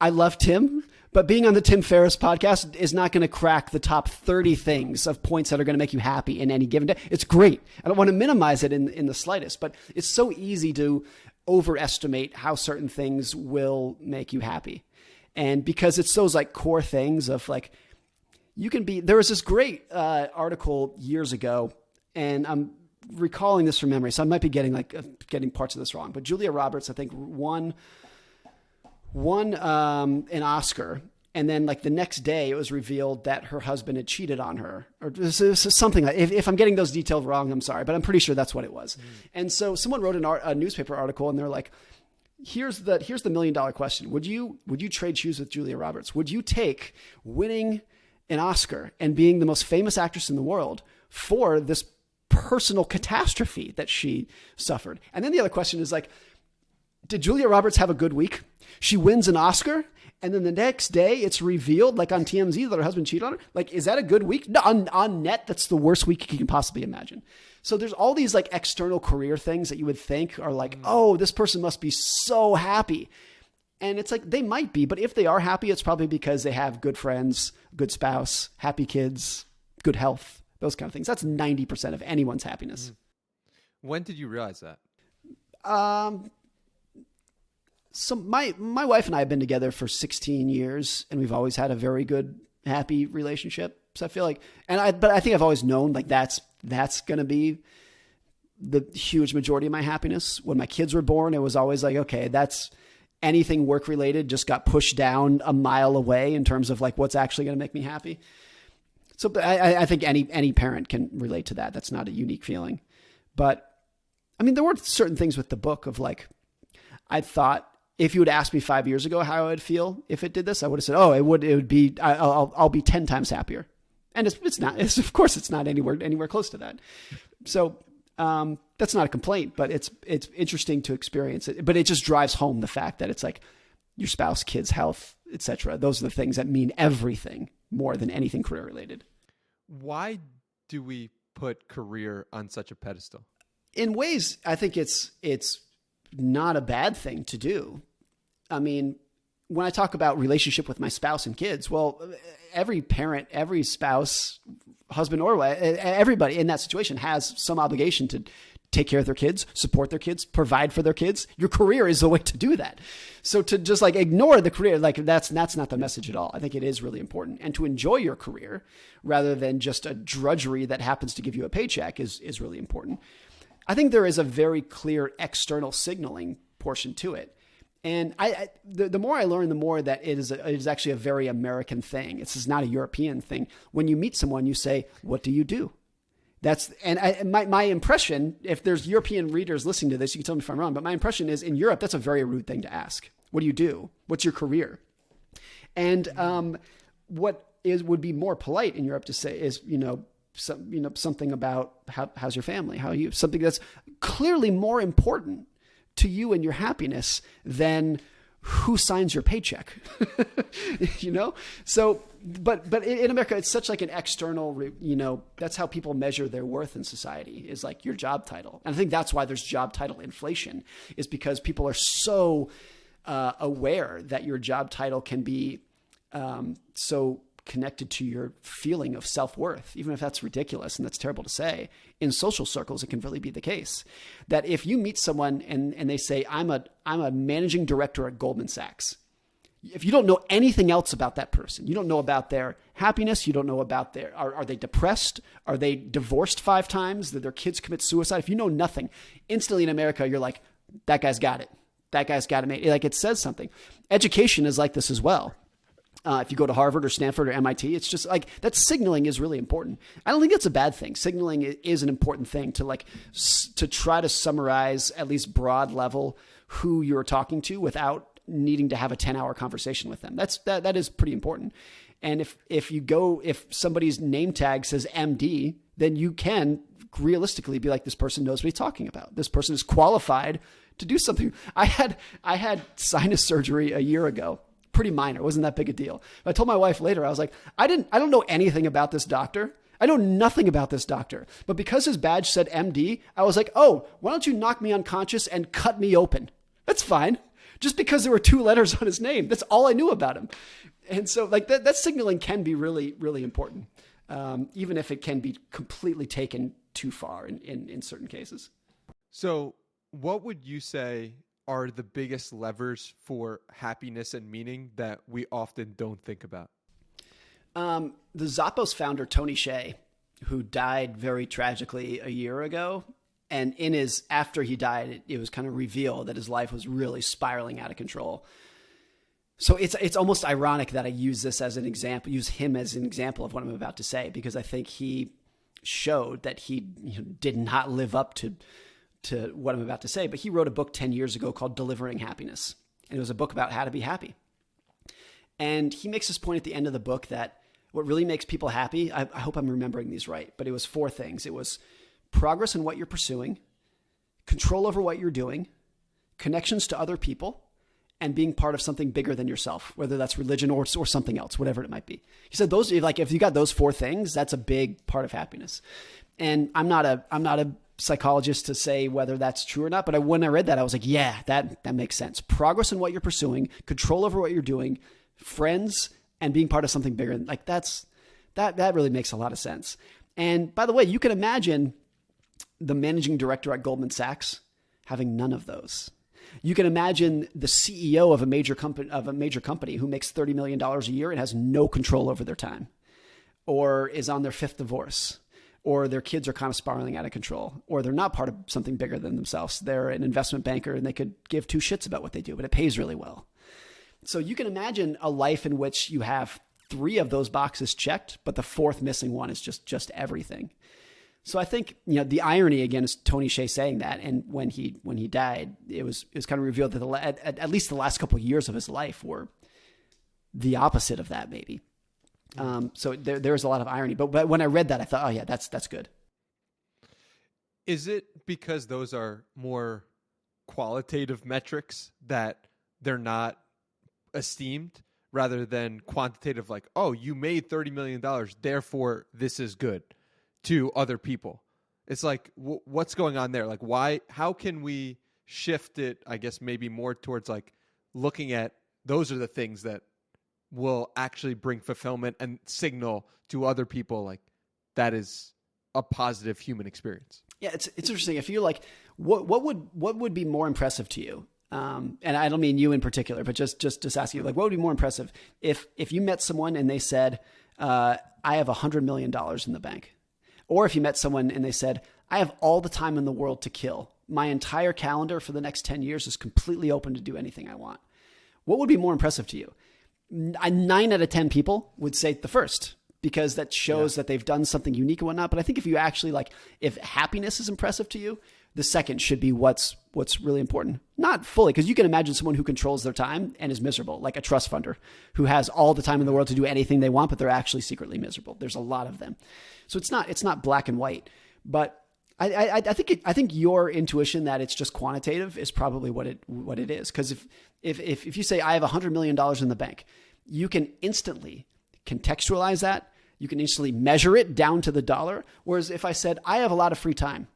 I love Tim, but being on the Tim Ferriss podcast is not going to crack the top 30 things of points that are going to make you happy in any given day. It's great. I don't want to minimize it in the slightest, but it's so easy to overestimate how certain things will make you happy. And because it's those like core things of like, there was this great article years ago, and I'm recalling this from memory, so I might be getting parts of this wrong, but Julia Roberts, I think, won an Oscar, and then like the next day it was revealed that her husband had cheated on her, or this is something like, if I'm getting those details wrong, I'm sorry, but I'm pretty sure that's what it was. And so someone wrote a newspaper article, and they're like, here's the $1 million question. Would you trade shoes with Julia Roberts? Would you take winning an Oscar and being the most famous actress in the world for this personal catastrophe that she suffered? And then the other question is like, did Julia Roberts have a good week? She wins an Oscar, and then the next day it's revealed, like on TMZ, that her husband cheated on her. Like, is that a good week? No, on net, that's the worst week you can possibly imagine. So there's all these like external career things that you would think are like, oh, this person must be so happy. And it's like, they might be, but if they are happy, it's probably because they have good friends, good spouse, happy kids, good health, those kind of things. That's 90% of anyone's happiness. When did you realize that? So my wife and I have been together for 16 years, and we've always had a very good, happy relationship. So I feel like, but I think I've always known like that's going to be the huge majority of my happiness. When my kids were born, it was always like, okay, that's anything work related just got pushed down a mile away in terms of like what's actually going to make me happy. So I think any parent can relate to that. That's not a unique feeling. But I mean, there were certain things with the book of like, I thought if you had asked me 5 years ago how I would feel if it did this, I would have said, oh, it would be, I'll be 10 times happier. And it's not, of course it's not anywhere close to that. So, that's not a complaint, but it's interesting to experience it, but it just drives home the fact that it's like your spouse, kids, health, etc. Those are the things that mean everything more than anything career related. Why do we put career on such a pedestal? In ways, I think it's not a bad thing to do. I mean, when I talk about relationship with my spouse and kids, well, every parent, every spouse, husband or wife, everybody in that situation has some obligation to take care of their kids, support their kids, provide for their kids. Your career is the way to do that. So to just like ignore the career, like that's not the message at all. I think it is really important. And to enjoy your career rather than just a drudgery that happens to give you a paycheck is really important. I think there is a very clear external signaling portion to it. And the more I learn, the more that it is actually a very American thing. It's not a European thing. When you meet someone, you say, "What do you do?" My impression, if there's European readers listening to this, you can tell me if I'm wrong, but my impression is in Europe, that's a very rude thing to ask. What do you do? What's your career? And would be more polite in Europe to say is, something about how's your family? How are you? Something that's clearly more important to you and your happiness than who signs your paycheck, So, but in America, it's such like an external, that's how people measure their worth in society is like your job title. And I think that's why there's job title inflation is because people are so aware that your job title can be so connected to your feeling of self-worth, even if that's ridiculous and that's terrible to say. In social circles, it can really be the case that if you meet someone and they say, I'm a managing director at Goldman Sachs, if you don't know anything else about that person, you don't know about their happiness, you don't know about are they depressed? Are they divorced 5 times? Did their kids commit suicide? If you know nothing, instantly in America, you're like, that guy's got it. That guy's got it. Like it says something. Education is like this as well. If you go to Harvard or Stanford or MIT, it's just like that signaling is really important. I don't think that's a bad thing. Signaling is an important thing to try to summarize at least broad level who you're talking to without needing to have a 10-hour conversation with them. That is pretty important. And if somebody's name tag says MD, then you can realistically be like, this person knows what he's talking about. This person is qualified to do something. I had sinus surgery a year ago. Pretty minor. It wasn't that big a deal. But I told my wife later, I was like, I don't know anything about this doctor. I know nothing about this doctor. But because his badge said MD, I was like, oh, why don't you knock me unconscious and cut me open? That's fine. Just because there were 2 letters on his name. That's all I knew about him. And so like that signaling can be really, really important. Even if it can be completely taken too far in certain cases. So what would you say are the biggest levers for happiness and meaning that we often don't think about? The Zappos founder, Tony Hsieh, who died very tragically a year ago. And after he died, it was kind of revealed that his life was really spiraling out of control. So it's almost ironic that I use him as an example of what I'm about to say, because I think he showed that he did not live up to what I'm about to say, but he wrote a book 10 years ago called Delivering Happiness. And it was a book about how to be happy. And he makes this point at the end of the book that what really makes people happy, I hope I'm remembering these right, but it was 4 things. It was progress in what you're pursuing, control over what you're doing, connections to other people, and being part of something bigger than yourself, whether that's religion or something else, whatever it might be. He said if you got those 4 things, that's a big part of happiness. And I'm not a psychologist to say whether that's true or not, but when I read that, I was like, yeah, that makes sense. Progress in what you're pursuing, control over what you're doing, friends, and being part of something bigger. Like that really makes a lot of sense. And by the way, you can imagine the managing director at Goldman Sachs having none of those. You can imagine the CEO of a major company who makes $30 million a year and has no control over their time. or is on their fifth divorce, or their kids are kind of spiraling out of control, or they're not part of something bigger than themselves. They're an investment banker and they could give two shits about what they do, but it pays really well. So you can imagine a life in which you have 3 of those boxes checked, but the 4th missing one is just everything. So I think, the irony again is Tony Hsieh saying that. And when he died, it was kind of revealed that at least the last couple of years of his life were the opposite of that, maybe. So there's a lot of irony, but when I read that, I thought, oh yeah, that's good. Is it because those are more qualitative metrics that they're not esteemed rather than quantitative, like, oh, you made $30 million, therefore this is good to other people? It's like, what's going on there? Like, why, how can we shift it, I guess, maybe more towards like looking at those are the things that will actually bring fulfillment and signal to other people like that is a positive human experience. Yeah, it's interesting. If you're like, what would be more impressive to you? And I don't mean you in particular, but just ask you, like, what would be more impressive if you met someone and they said, I have $100 million in the bank, or if you met someone and they said, I have all the time in the world to kill. My entire calendar for the next 10 years is completely open to do anything I want. What would be more impressive to you? 9 out of 10 people would say the first, because that shows that they've done something unique and whatnot. But I think if you actually if happiness is impressive to you, the second should be what's really important. Not fully, because you can imagine someone who controls their time and is miserable, like a trust funder who has all the time in the world to do anything they want, but they're actually secretly miserable. There's a lot of them. So it's not black and white, but I think your intuition that it's just quantitative is probably what it is. Because if you say I have $100 million in the bank, you can instantly contextualize that. You can instantly measure it down to the dollar. Whereas if I said I have a lot of free time,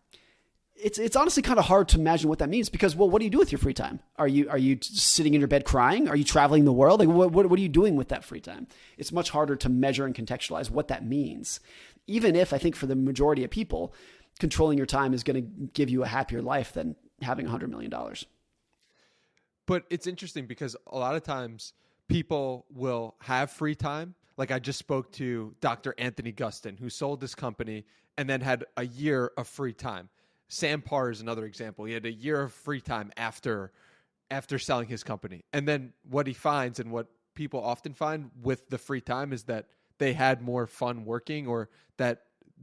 it's honestly kind of hard to imagine what that means, because, well, what do you do with your free time? Are you sitting in your bed crying? Are you traveling the world? Like, what are you doing with that free time? It's much harder to measure and contextualize what that means. Even if I think for the majority of people, controlling your time is going to give you a happier life than having $100 million. But it's interesting because a lot of times people will have free time. Like, I just spoke to Dr. Anthony Gustin, who sold this company and then had a year of free time. Sam Parr is another example. He had a year of free time after selling his company. And then what he finds, and what people often find with the free time, is that they had more fun working, or that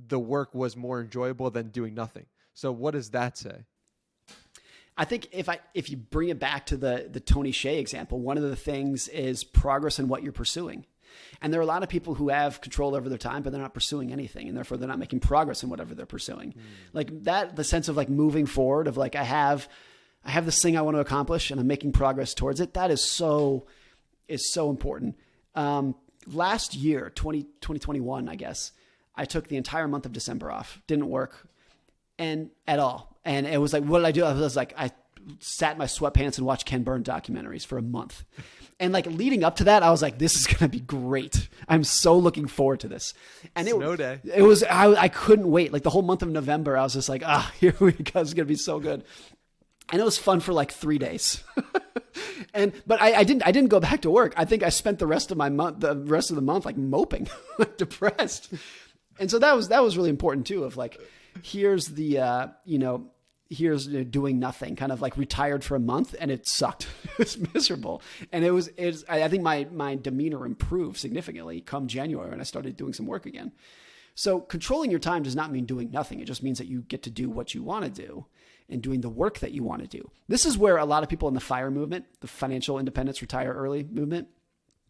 the work was more enjoyable than doing nothing. So what does that say? I think if you bring it back to the Tony Hsieh example, one of the things is progress in what you're pursuing. And there are a lot of people who have control over their time, but they're not pursuing anything, and therefore they're not making progress in whatever they're pursuing. Like that, the sense of like moving forward, of like, I have this thing I want to accomplish and I'm making progress towards it. That is so important. Last year, 2021, I guess, I took the entire month of December off, didn't work and at all. And it was like, what did I do? I was like, I sat in my sweatpants and watched Ken Burns documentaries for a month. And like leading up to that, I was like, this is going to be great. I'm so looking forward to this. And it was, I couldn't wait. Like the whole month of November, I was just like, here we go. It's going to be so good. And it was fun for like 3 days. But I didn't go back to work. I think I spent the rest of the month like moping, like depressed. And so that was really important too, of like, here's doing nothing, kind of like retired for a month, and it sucked. It was miserable. And I think my demeanor improved significantly come January when I started doing some work again. So controlling your time does not mean doing nothing. It just means that you get to do what you want to do and doing the work that you want to do. This is where a lot of people in the FIRE movement, the financial independence, retire early movement,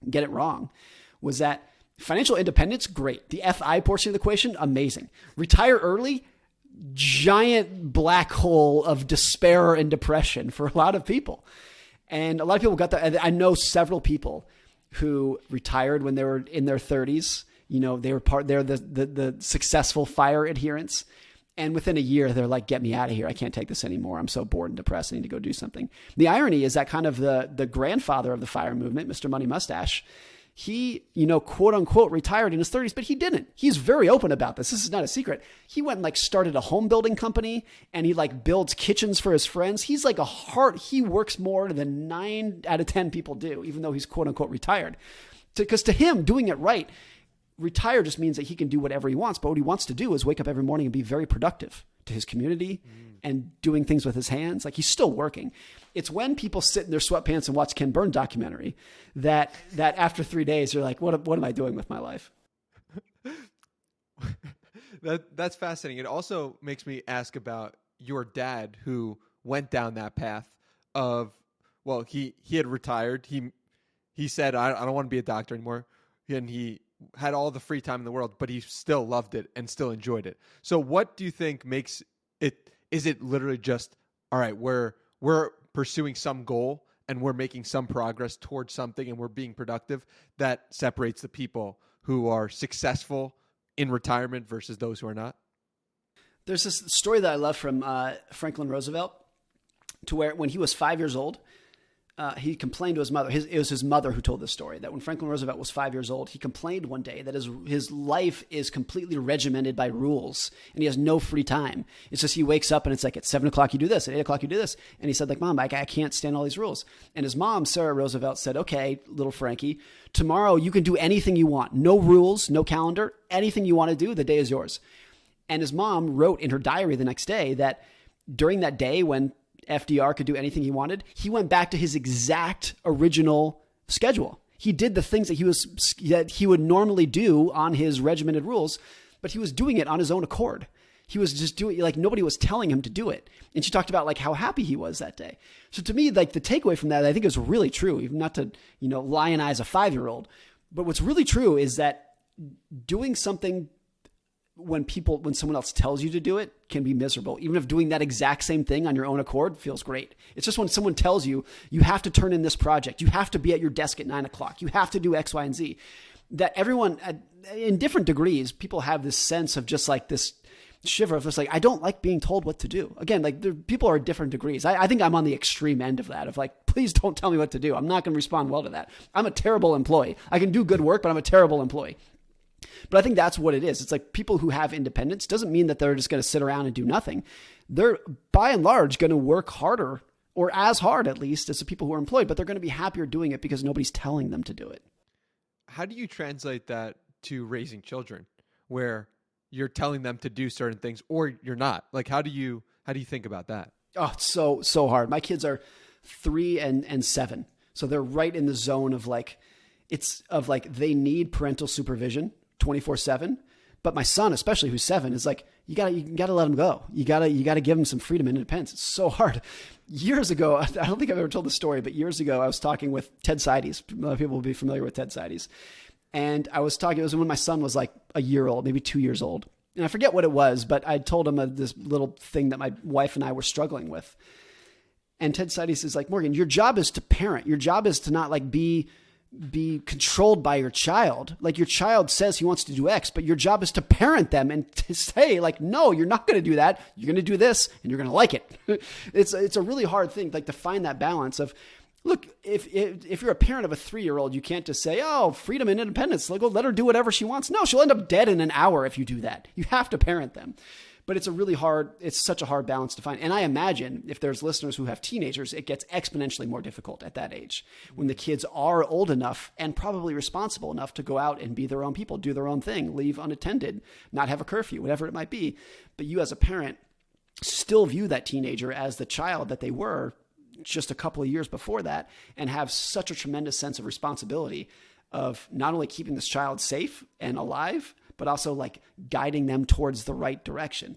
get it wrong, was that financial independence, great. The FI portion of the equation, amazing. Retire early, giant black hole of despair and depression for a lot of people. And a lot of people got that. I know several people who retired when they were in their 30s. They're the successful FIRE adherents. And within a year, they're like, get me out of here. I can't take this anymore. I'm so bored and depressed. I need to go do something. The irony is that kind of the grandfather of the FIRE movement, Mr. Money Mustache, he, quote unquote, retired in his 30s, but he didn't. He's very open about this. This is not a secret. He went and started a home building company, and he builds kitchens for his friends. He's like he works more than 9 out of 10 people do, even though he's quote unquote retired. Because to him, doing it right retire just means that he can do whatever he wants. But what he wants to do is wake up every morning and be very productive to his community and doing things with his hands. Like, he's still working. It's when people sit in their sweatpants and watch Ken Burn documentary that after 3 days, you're like, what am I doing with my life? That's fascinating. It also makes me ask about your dad, who went down that path of, well, he had retired. He said, I don't want to be a doctor anymore. And he had all the free time in the world, but he still loved it and still enjoyed it. So what do you think makes it, is it literally just, all right, we're pursuing some goal and we're making some progress towards something and we're being productive, that separates the people who are successful in retirement versus those who are not? There's this story that I love from Franklin Roosevelt, to where when he was 5 years old, he complained to his mother. It was his mother who told this story, that when Franklin Roosevelt was 5 years old, he complained one day that his life is completely regimented by rules and he has no free time. It's just he wakes up and it's like, at 7 o'clock you do this, at 8 o'clock you do this. And he said, like, Mom, I can't stand all these rules. And his mom, Sarah Roosevelt, said, okay, little Frankie, tomorrow you can do anything you want. No rules, no calendar, anything you want to do, the day is yours. And his mom wrote in her diary the next day that during that day when FDR could do anything he wanted, he went back to his exact original schedule. He did the things that he would normally do on his regimented rules, but he was doing it on his own accord. He was just doing, like, nobody was telling him to do it. And she talked about, like, how happy he was that day. So to me, like, the takeaway from that, I think, is really true, even not to, lionize a 5-year-old. But what's really true is that doing something when someone else tells you to do it can be miserable. Even if doing that exact same thing on your own accord feels great. It's just when someone tells you, you have to turn in this project, you have to be at your desk at 9 o'clock, you have to do X, Y, and Z, that everyone in different degrees, people have this sense of just like this shiver of just like, I don't like being told what to do. Again, like, people are at different degrees. I think I'm on the extreme end of that, of like, please don't tell me what to do. I'm not going to respond well to that. I'm a terrible employee. I can do good work, but I'm a terrible employee. But I think that's what it is. It's like, people who have independence doesn't mean that they're just going to sit around and do nothing. They're by and large going to work harder, or as hard at least, as the people who are employed, but they're going to be happier doing it because nobody's telling them to do it. How do you translate that to raising children, where you're telling them to do certain things or you're not? Like, how do you think about that? Oh, it's so hard. My kids are 3 and 7. So they're right in the zone of like, they need parental supervision 24/7. But my son, especially who's 7, is like, you gotta let him go. You gotta give him some freedom and independence. It's so hard. Years ago, I don't think I've ever told the story, but years ago, I was talking with Ted Seides. A lot of people will be familiar with Ted Seides. And it was when my son was like a year old, maybe 2 years old. And I forget what it was, but I told him this little thing that my wife and I were struggling with. And Ted Seides is like, Morgan, your job is to parent. Your job is to not like be controlled by your child. Like, your child says he wants to do X, but your job is to parent them and to say, like, no, you're not going to do that. You're going to do this and you're going to like it. It's a really hard thing, like, to find that balance of, look, if you're a parent of a 3-year-old, you can't just say, oh, freedom and independence, like, go let her do whatever she wants. No, she'll end up dead in an hour if you do that. You have to parent them. But it's such a hard balance to find. And I imagine if there's listeners who have teenagers, it gets exponentially more difficult at that age, when the kids are old enough and probably responsible enough to go out and be their own people, do their own thing, leave unattended, not have a curfew, whatever it might be. But you as a parent still view that teenager as the child that they were just a couple of years before that, and have such a tremendous sense of responsibility of not only keeping this child safe and alive, but also like guiding them towards the right direction.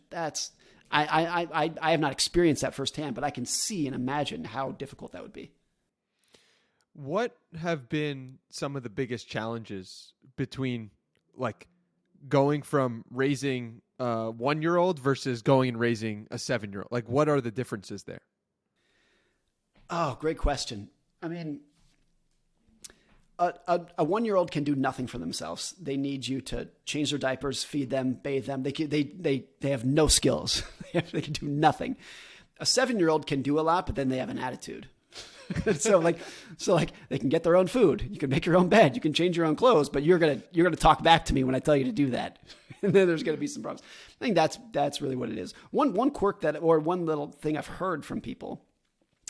I have not experienced that firsthand, but I can see and imagine how difficult that would be. What have been some of the biggest challenges between like going from raising a 1-year-old versus going and raising a 7-year-old? Like, what are the differences there? Oh, great question. I mean, a 1-year-old can do nothing for themselves. They need you to change their diapers, feed them, bathe them. They have no skills. They can do nothing. A 7-year-old can do a lot, but then they have an attitude. so they can get their own food. You can make your own bed. You can change your own clothes, but you're gonna talk back to me when I tell you to do that. And then there's gonna be some problems. I think that's really what it is. One quirk or one little thing I've heard from people.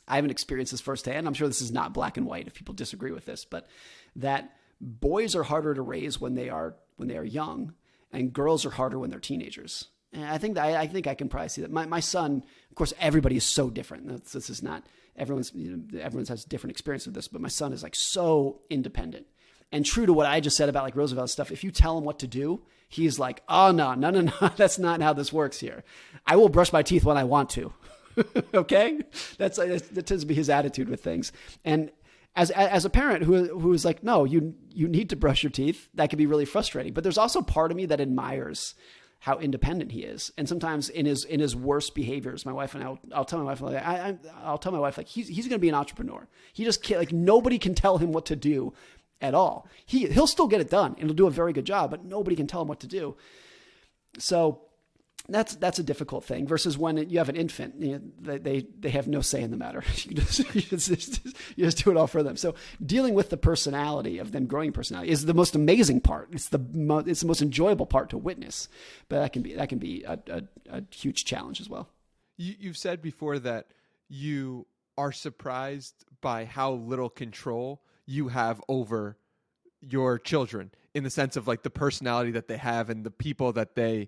I haven't experienced this firsthand. I'm sure this is not black and white if people disagree with this, but that boys are harder to raise when they are when they are young, and girls are harder when they're teenagers. And I think I can probably see that. My son, of course, everybody is so different. This is not everyone's. Everyone's has different experience with this, but my son is like so independent. And true to what I just said about like Roosevelt stuff, if you tell him what to do, he's like, oh no, that's not how this works here. I will brush my teeth when I want to. Okay, that tends to be his attitude with things. And as a parent who is like, no, you need to brush your teeth, that can be really frustrating. But there's also part of me that admires how independent he is. And sometimes in his worst behaviors, my wife and I'll tell my wife, like, I'll tell my wife, like, he's going to be an entrepreneur. He just can't, like, nobody can tell him what to do at all. He'll still get it done and he'll do a very good job, but nobody can tell him what to do. So that's a difficult thing versus when you have an infant, you know, they have no say in the matter. You just do it all for them. So dealing with the personality of them growing personality is the most amazing part. It's the most enjoyable part to witness, but that can be a huge challenge as well. You've said before that you are surprised by how little control you have over your children in the sense of like the personality that they have and the people that they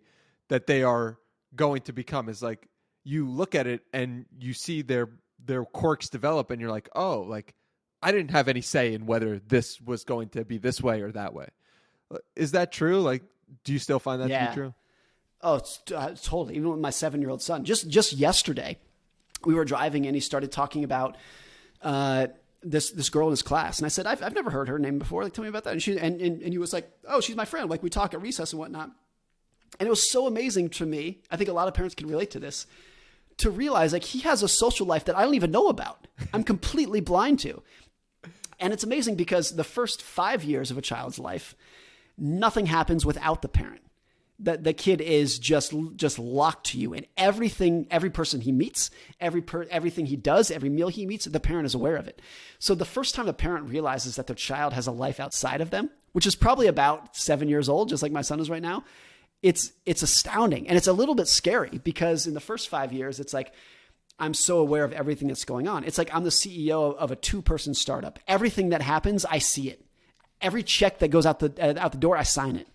are going to become. Is like you look at it and you see their quirks develop and you're like, oh, like I didn't have any say in whether this was going to be this way or that way. Is that true? Like, do you still find that to be true? Oh, it's totally. Even with my 7-year-old son, just yesterday, we were driving and he started talking about this girl in his class, and I said, I've never heard her name before. Like, tell me about that. And he was like, oh, she's my friend. Like, we talk at recess and whatnot. And it was so amazing to me. I think a lot of parents can relate to this, to realize like he has a social life that I don't even know about. I'm completely blind to. And it's amazing because the first 5 years of a child's life, nothing happens without the parent. The kid is just locked to you, and every person he meets, everything he does, every meal he meets, the parent is aware of it. So the first time the parent realizes that their child has a life outside of them, which is probably about 7 years old, just like my son is right now, it's astounding. And it's a little bit scary because in the first 5 years, it's like, I'm so aware of everything that's going on. It's like I'm the CEO of a 2-person startup. Everything that happens, I see it. Every check that goes out the door, I sign it.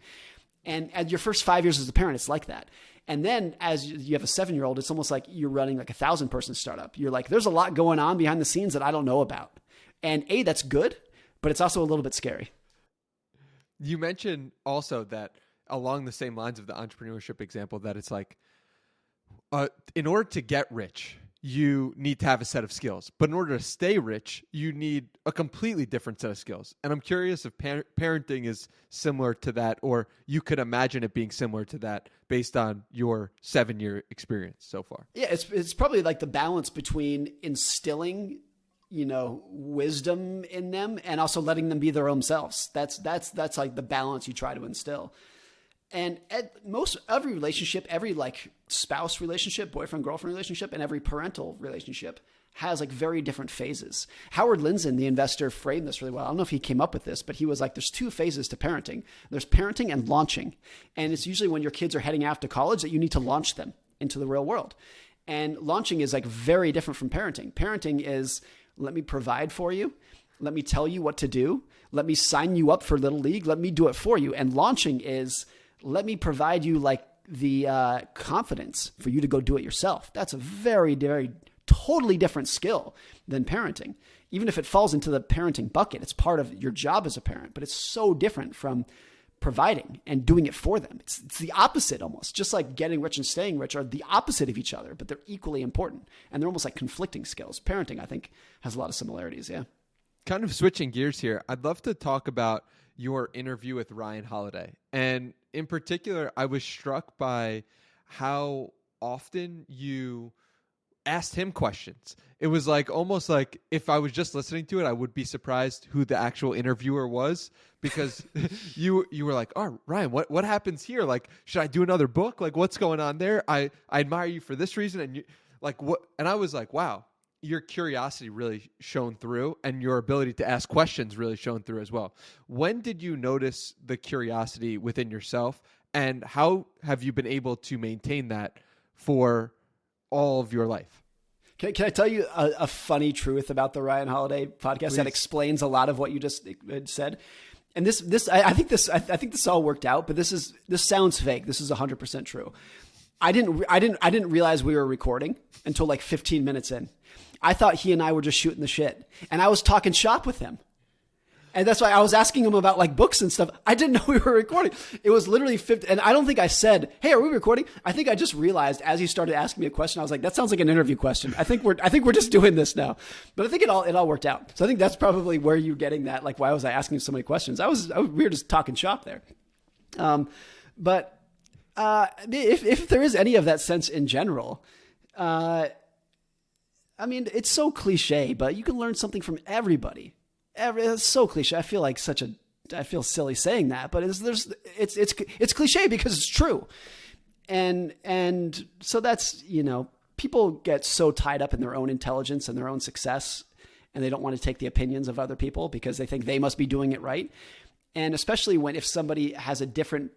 And at your first 5 years as a parent, it's like that. And then as you have a 7-year-old, it's almost like you're running like a 1,000-person startup. You're like, there's a lot going on behind the scenes that I don't know about. And that's good, but it's also a little bit scary. You mentioned also that along the same lines of the entrepreneurship example, that it's like, in order to get rich, you need to have a set of skills. But in order to stay rich, you need a completely different set of skills. And I'm curious if parenting is similar to that, or you could imagine it being similar to that based on your 7-year experience so far. Yeah, it's probably like the balance between instilling, wisdom in them and also letting them be their own selves. That's like the balance you try to instill. And every relationship, every like spouse relationship, boyfriend, girlfriend relationship, and every parental relationship has like very different phases. Howard Lindzen, the investor, framed this really well. I don't know if he came up with this, but he was like, there's 2 phases to parenting. There's parenting and launching. And it's usually when your kids are heading out to college that you need to launch them into the real world. And launching is like very different from parenting. Parenting is, let me provide for you. Let me tell you what to do. Let me sign you up for Little League. Let me do it for you. And launching is, let me provide you like the confidence for you to go do it yourself. That's a very, very totally different skill than parenting. Even if it falls into the parenting bucket, it's part of your job as a parent, but it's so different from providing and doing it for them. It's the opposite almost. Just like getting rich and staying rich are the opposite of each other, but they're equally important. And they're almost like conflicting skills. Parenting, I think, has a lot of similarities, yeah. Kind of switching gears here, I'd love to talk about your interview with Ryan Holiday. And in particular, I was struck by how often you asked him questions. It was like almost like if I was just listening to it, I would be surprised who the actual interviewer was, because you were like, oh, Ryan, what happens here? Like, should I do another book? Like, what's going on there? I admire you for this reason. And you like what? And I was like, wow, your curiosity really shone through, and your ability to ask questions really shone through as well. When did you notice the curiosity within yourself, and how have you been able to maintain that for all of your life? Can I tell you a funny truth about the Ryan Holiday podcast? Please. That explains a lot of what you just said? and I think this all worked out, but this sounds fake. This is 100% true. I didn't realize we were recording until like 15 minutes in. I thought he and I were just shooting the shit, and I was talking shop with him. And that's why I was asking him about like books and stuff. I didn't know we were recording. It was literally 50. And I don't think I said, "Hey, are we recording?" I think I just realized as he started asking me a question, I was like, "That sounds like an interview question." I think we're just doing this now. But I think it all worked out. So I think that's probably where you're getting that. Like, why was I asking so many questions? We were just talking shop there. But if there is any of that sense in general, I mean, it's so cliche, but you can learn something from everybody. It's so cliche. I feel like I feel silly saying that, but it's cliche because it's true. And so that's, people get so tied up in their own intelligence and their own success, and they don't want to take the opinions of other people because they think they must be doing it right. And especially if somebody has a different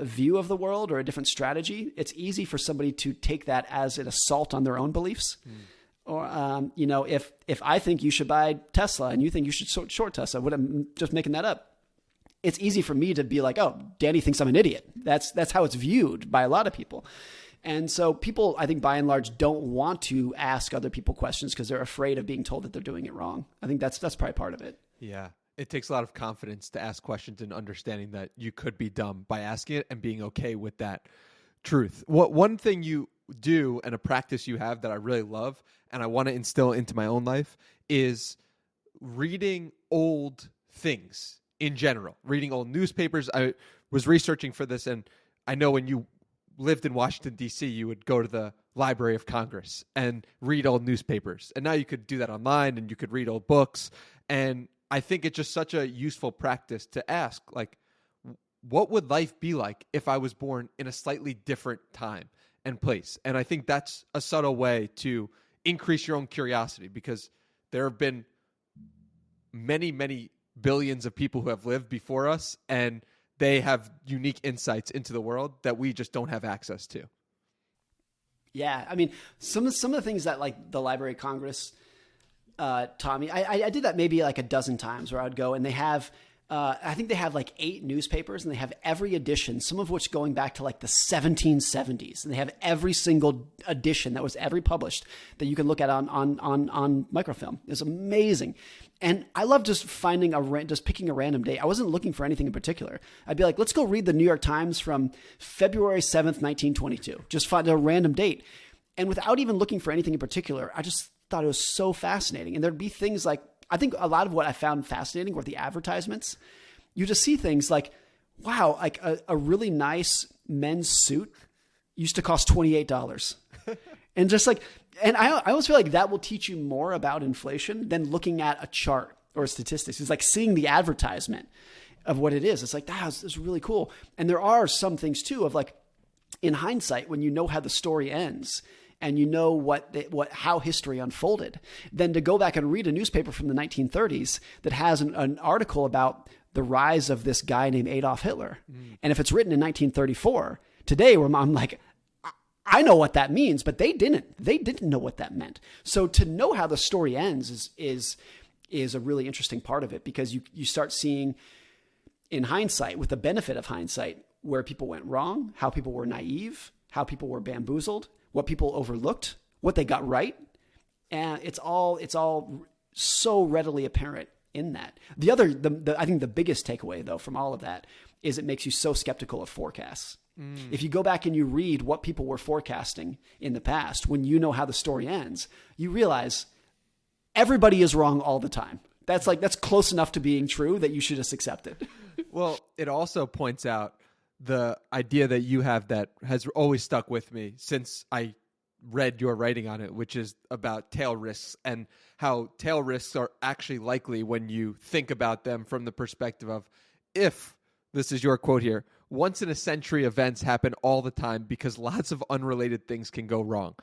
view of the world or a different strategy, it's easy for somebody to take that as an assault on their own beliefs. Or, if I think you should buy Tesla and you think you should short Tesla, I'm just making that up. It's easy for me to be like, "Oh, Danny thinks I'm an idiot." That's how it's viewed by a lot of people. And so people, I think by and large, don't want to ask other people questions because they're afraid of being told that they're doing it wrong. I think that's probably part of it. Yeah. It takes a lot of confidence to ask questions and understanding that you could be dumb by asking it and being okay with that truth. One thing you do and a practice you have that I really love and I want to instill into my own life is reading old things in general, reading old newspapers. I was researching for this, and I know when you lived in Washington, D.C., you would go to the Library of Congress and read old newspapers. And now you could do that online and you could read old books. And I think it's just such a useful practice to ask, like, what would life be like if I was born in a slightly different time and place? And I think that's a subtle way to increase your own curiosity, because there have been many, many billions of people who have lived before us, and they have unique insights into the world that we just don't have access to. Yeah. I mean, some of the things that like the Library of Congress taught me, I did that maybe like a dozen times, where I'd go and they have, I think they have like 8 newspapers, and they have every edition, some of which going back to like the 1770s. And they have every single edition that was ever published that you can look at on microfilm. It's amazing. And I love just just picking a random date. I wasn't looking for anything in particular. I'd be like, let's go read the New York Times from February 7th, 1922. Just find a random date. And without even looking for anything in particular, I just thought it was so fascinating. And there'd be things like, I think a lot of what I found fascinating were the advertisements. You just see things like, wow, like a really nice men's suit used to cost $28. And just like, and I always feel like that will teach you more about inflation than looking at a chart or statistics. It's like seeing the advertisement of what it is. It's like, that's really cool. And there are some things too of like, in hindsight, when you know how the story ends, and you know how history unfolded, then to go back and read a newspaper from the 1930s that has an article about the rise of this guy named Adolf Hitler. And if it's written in 1934, today where I'm like, I know what that means, but they didn't know what that meant. So to know how the story ends is a really interesting part of it, because you start seeing in hindsight, with the benefit of hindsight, where people went wrong, how people were naive, how people were bamboozled, what people overlooked, what they got right. And it's all so readily apparent in that. I think the biggest takeaway though from all of that is it makes you so skeptical of forecasts. If you go back and you read what people were forecasting in the past, when you know how the story ends, you realize everybody is wrong all the time. That's close enough to being true that you should just accept it. Well, it also points out the idea that you have that has always stuck with me since I read your writing on it, which is about tail risks, and how tail risks are actually likely when you think about them from the perspective of, if, this is your quote here, once in a century events happen all the time because lots of unrelated things can go wrong.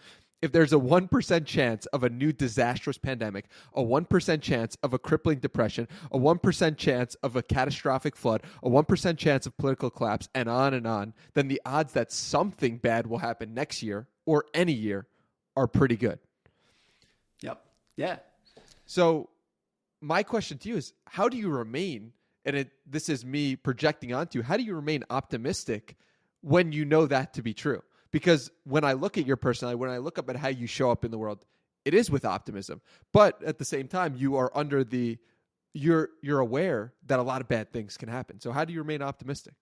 If there's a 1% chance of a new disastrous pandemic, a 1% chance of a crippling depression, a 1% chance of a catastrophic flood, a 1% chance of political collapse, and on, then the odds that something bad will happen next year or any year are pretty good. Yep. Yeah. So my question to you is, how do you remain and this is me projecting onto you, how do you remain optimistic when you know that to be true? Because when I look at your personality, when I look up at how you show up in the world, it is with optimism. But at the same time, you are under you're aware that a lot of bad things can happen. So how do you remain optimistic?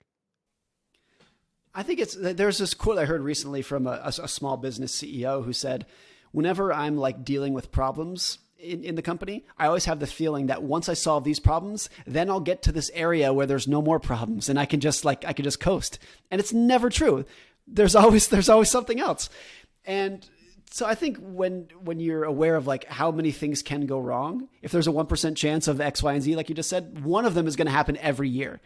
I think there's this quote I heard recently from a small business CEO who said, whenever I'm like dealing with problems in the company, I always have the feeling that once I solve these problems, then I'll get to this area where there's no more problems and I can just coast. And it's never true. There's always something else. And so I think when you're aware of like how many things can go wrong, if there's a 1% chance of X, Y, and Z, like you just said, one of them is going to happen every year.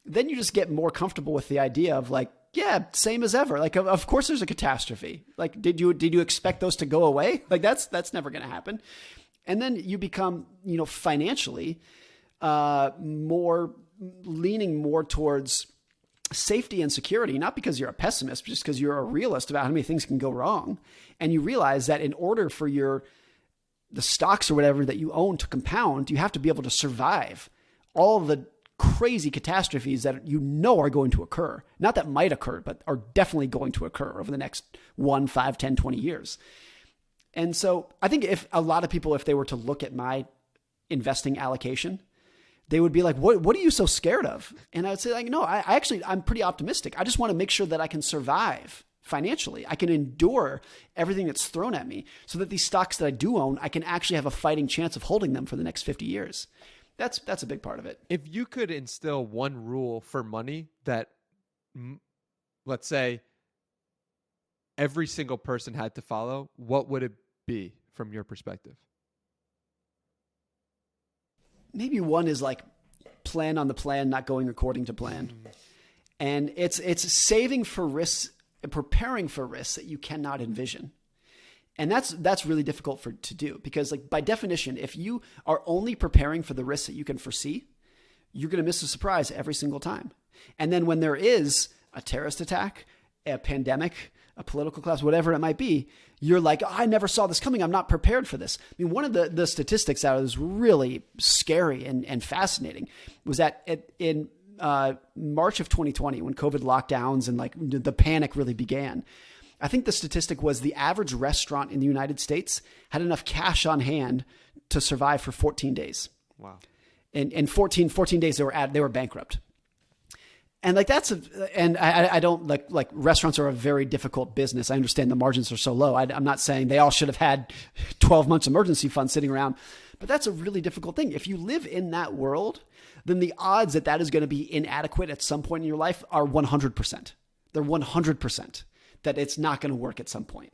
Then you just get more comfortable with the idea of like, yeah, same as ever. Like, of course there's a catastrophe. Like, did you expect those to go away? Like that's never going to happen. And then you become, financially, leaning more towards safety and security, not because you're a pessimist, but just because you're a realist about how many things can go wrong. And you realize that in order for the stocks or whatever that you own to compound, you have to be able to survive all the crazy catastrophes that are going to occur. Not that might occur, but are definitely going to occur over the next 1, 5, 10, 20 years. And so I think if a lot of people, if they were to look at my investing allocation, they would be like, what are you so scared of? And I would say, like, no, I'm pretty optimistic. I just want to make sure that I can survive financially. I can endure everything that's thrown at me so that these stocks that I do own, I can actually have a fighting chance of holding them for the next 50 years. That's a big part of it. If you could instill one rule for money that, let's say, every single person had to follow, what would it be from your perspective? Maybe one is like plan on the plan, not going according to plan. And it's saving for risks and preparing for risks that you cannot envision. And that's really difficult to do because, like, by definition, if you are only preparing for the risks that you can foresee, you're going to miss a surprise every single time. And then when there is a terrorist attack, a pandemic, a political collapse, whatever it might be, you're like, I never saw this coming. I'm not prepared for this. I mean, one of the statistics that was really scary and fascinating was that in March of 2020, when COVID lockdowns and like the panic really began, I think the statistic was the average restaurant in the United States had enough cash on hand to survive for 14 days. Wow. And 14 days they were bankrupt. And like I don't like restaurants are a very difficult business. I understand the margins are so low. I'm not saying they all should have had 12 months emergency fund sitting around, but that's a really difficult thing. If you live in that world, then the odds that is going to be inadequate at some point in your life are 100%. They're 100%. That it's not going to work at some point.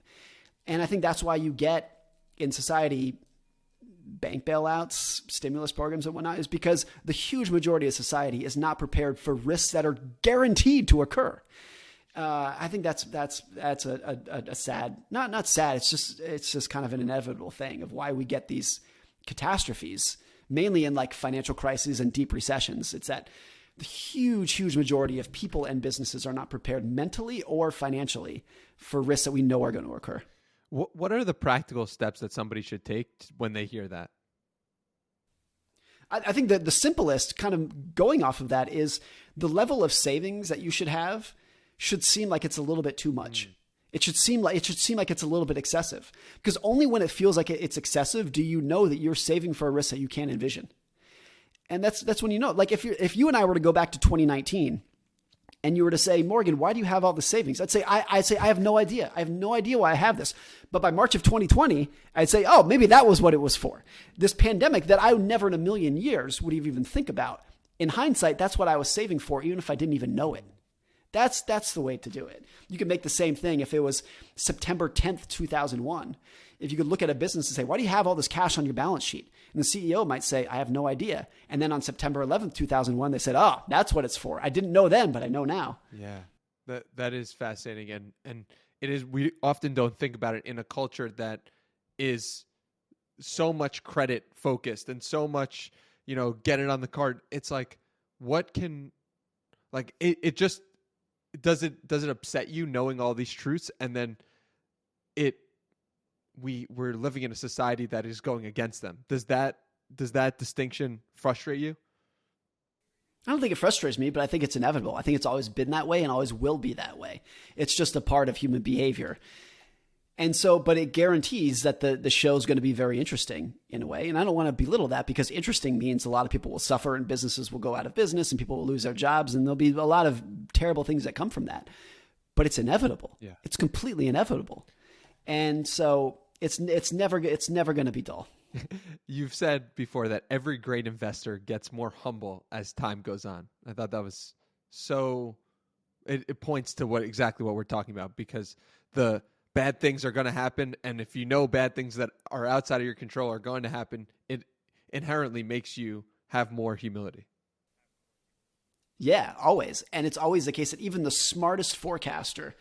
And I think that's why you get in society bank bailouts, stimulus programs and whatnot, is because the huge majority of society is not prepared for risks that are guaranteed to occur. I think that's a sad, not sad. It's just kind of an inevitable thing of why we get these catastrophes, mainly in like financial crises and deep recessions. It's that the huge majority of people and businesses are not prepared mentally or financially for risks that we know are going to occur. What are the practical steps that somebody should take when they hear that? I think that the simplest, kind of going off of that, is the level of savings that you should have should seem like it's a little bit too much. It should seem like it's a little bit excessive, because only when it feels like it's excessive do you know that you're saving for a risk that you can't envision. And that's when you know. Like if you and I were to go back to 2019 and you were to say, Morgan, why do you have all the savings? I'd say I have no idea. I have no idea why I have this. But by March of 2020, I'd say, oh, maybe that was what it was for. This pandemic that I never in a million years would even think about. In hindsight, that's what I was saving for, even if I didn't even know it. That's the way to do it. You could make the same thing if it was September 10th, 2001. If you could look at a business and say, why do you have all this cash on your balance sheet? And the CEO might say, I have no idea. And then on September 11th, 2001, they said, oh, that's what it's for. I didn't know then, but I know now. Yeah, that is fascinating. And it is, we often don't think about it in a culture that is so much credit focused and so much, get it on the card. It's like, what can, like, it just, does it upset you knowing all these truths? And then we're living in a society that is going against them. Does that distinction frustrate you? I don't think it frustrates me, but I think it's inevitable. I think it's always been that way and always will be that way. It's just a part of human behavior. And so, but it guarantees that the show is going to be very interesting in a way. And I don't want to belittle that, because interesting means a lot of people will suffer and businesses will go out of business and people will lose their jobs. And there'll be a lot of terrible things that come from that. But it's inevitable. Yeah. It's completely inevitable. And so it's never going to be dull. You've said before that every great investor gets more humble as time goes on. I thought that was so, it points to exactly what we're talking about, because the bad things are going to happen. And if you know bad things that are outside of your control are going to happen, it inherently makes you have more humility. Yeah, always. And it's always the case that even the smartest forecaster,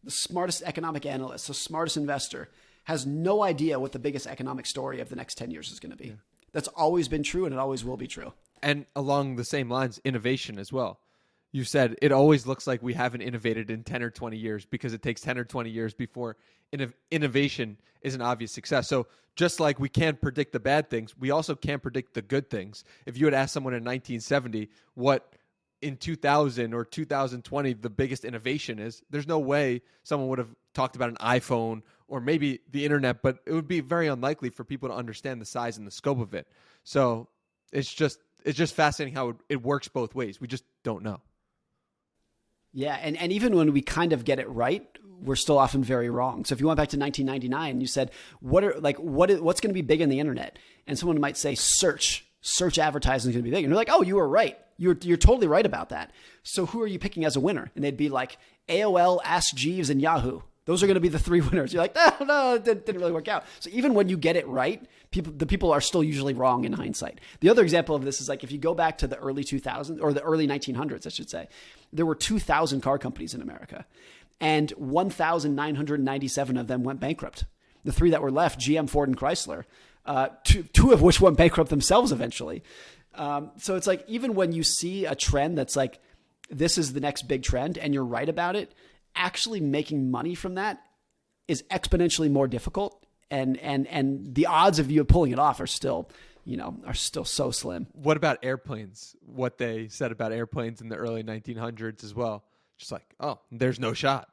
the smartest economic analyst, the smartest investor has no idea what the biggest economic story of the next 10 years is going to be. Yeah. That's always been true, and it always will be true. And along the same lines, innovation as well. You said it always looks like we haven't innovated in 10 or 20 years because it takes 10 or 20 years before innovation is an obvious success. So just like we can't predict the bad things, we also can't predict the good things. If you had asked someone in 1970 what in 2000 or 2020 the biggest innovation is, there's no way someone would have talked about an iPhone or maybe the internet, but it would be very unlikely for people to understand the size and the scope of it. So it's just fascinating how it works both ways. We just don't know. Yeah, and even when we kind of get it right, we're still often very wrong. So if you went back to 1999, you said, what's going to be big in the internet? And someone might say search advertising is going to be big. And you're like, oh, you were right. You're totally right about that. So who are you picking as a winner? And they'd be like AOL, Ask Jeeves, and Yahoo. Those are going to be the three winners. You're like, no, it didn't really work out. So even when you get it right, the people are still usually wrong in hindsight. The other example of this is like if you go back to the early 2000s or the early 1900s, I should say, there were 2,000 car companies in America, and 1,997 of them went bankrupt. The three that were left, GM, Ford, and Chrysler, two of which went bankrupt themselves eventually. So it's like even when you see a trend that's like this is the next big trend and you're right about it, actually making money from that is exponentially more difficult, and the odds of you pulling it off are still so slim. What about airplanes? What they said about airplanes in the early 1900s as well. Just like, oh, there's no shot.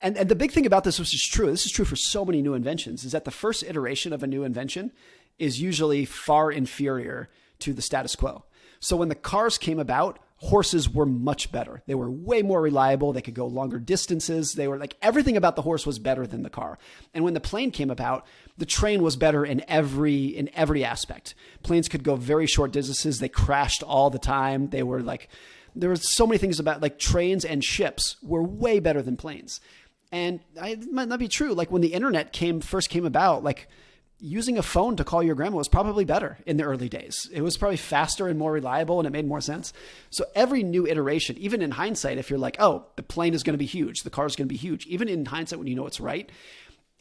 And the big thing about this, which is true, this is true for so many new inventions, is that the first iteration of a new invention is usually far inferior to the status quo. So when the cars came about, horses were much better. They were way more reliable. They could go longer distances. They were like everything about the horse was better than the car. And when the plane came about, the train was better in every aspect. Planes could go very short distances. They crashed all the time. They were like, there were so many things about like trains and ships were way better than planes. And it might not be true. Like when the internet first came about, like using a phone to call your grandma was probably better in the early days. It was probably faster and more reliable, and it made more sense. So every new iteration, even in hindsight, if you're like, oh, the plane is going to be huge, the car is going to be huge, even in hindsight when you know it's right,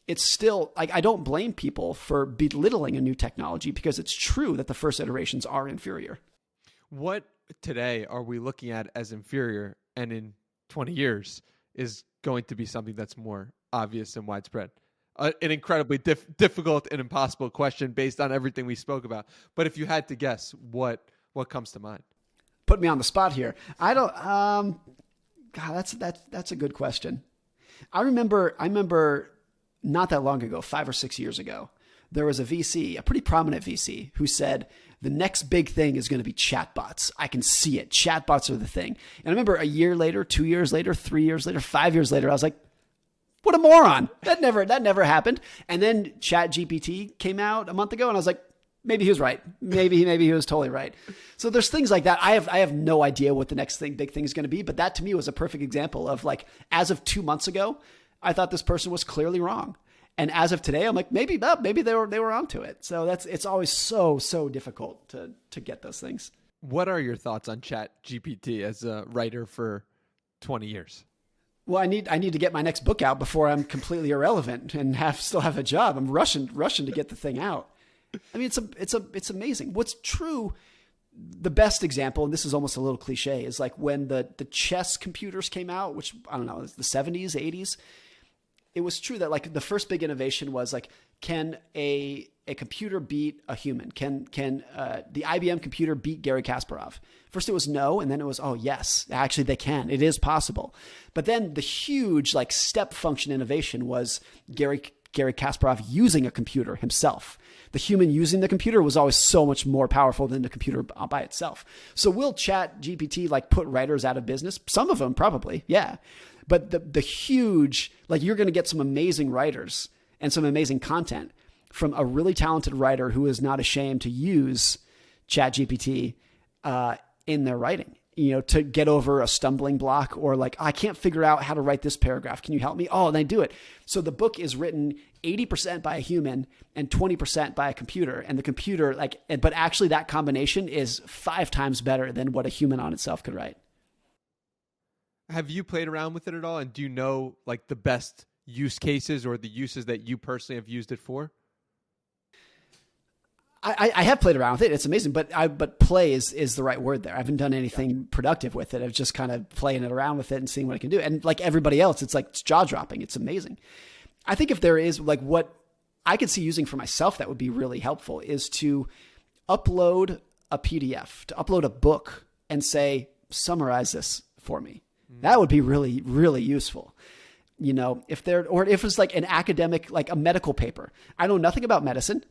it's still like, I don't blame people for belittling a new technology because it's true that the first iterations are inferior. What today are we looking at as inferior and in 20 years is going to be something that's more obvious and widespread? An incredibly difficult and impossible question based on everything we spoke about. But if you had to guess, what comes to mind? Put me on the spot here. I don't. God, that's a good question. I remember not that long ago, 5 or 6 years ago, there was a VC, a pretty prominent VC, who said the next big thing is going to be chatbots. I can see it. Chatbots are the thing. And I remember a year later, 2 years later, 3 years later, 5 years later, I was like, what a moron. That never happened. And then ChatGPT came out a month ago and I was like, maybe he was right. Maybe he was totally right. So there's things like that. I have no idea what the next big thing is going to be, but that to me was a perfect example of like, as of 2 months ago, I thought this person was clearly wrong. And as of today, I'm like, maybe they were onto it. So it's always so difficult to get those things. What are your thoughts on ChatGPT as a writer for 20 years? Well, I need to get my next book out before I'm completely irrelevant and still have a job. I'm rushing to get the thing out. I mean, it's amazing. What's true, the best example, and this is almost a little cliche, is like when the chess computers came out, which I don't know, the 70s, 80s. it was true that like the first big innovation was like, can a computer beat a human? Can the IBM computer beat Garry Kasparov? First it was no, and then it was, oh yes, actually they can. It is possible. But then the huge like step function innovation was Garry Kasparov using a computer himself. The human using the computer was always so much more powerful than the computer by itself. So will ChatGPT like put writers out of business? Some of them probably, yeah. But the huge, like you're going to get some amazing writers and some amazing content from a really talented writer who is not ashamed to use ChatGPT in their writing, you know, to get over a stumbling block or like, I can't figure out how to write this paragraph. Can you help me? Oh, and they do it. So the book is written 80% by a human and 20% by a computer. And the computer but actually that combination is 5 times better than what a human on itself could write. Have you played around with it at all? And do you know like the best use cases or the uses that you personally have used it for? I have played around with it. It's amazing, but play is the right word there. I haven't done anything productive with it. I've just kind of playing it around with it and seeing what it can do. And like everybody else, it's jaw dropping. It's amazing. I think if there is like what I could see using for myself that would be really helpful is to upload a PDF, to upload a book and say, summarize this for me. That would be really, really useful. You know, if it's like an academic, like a medical paper. I know nothing about medicine.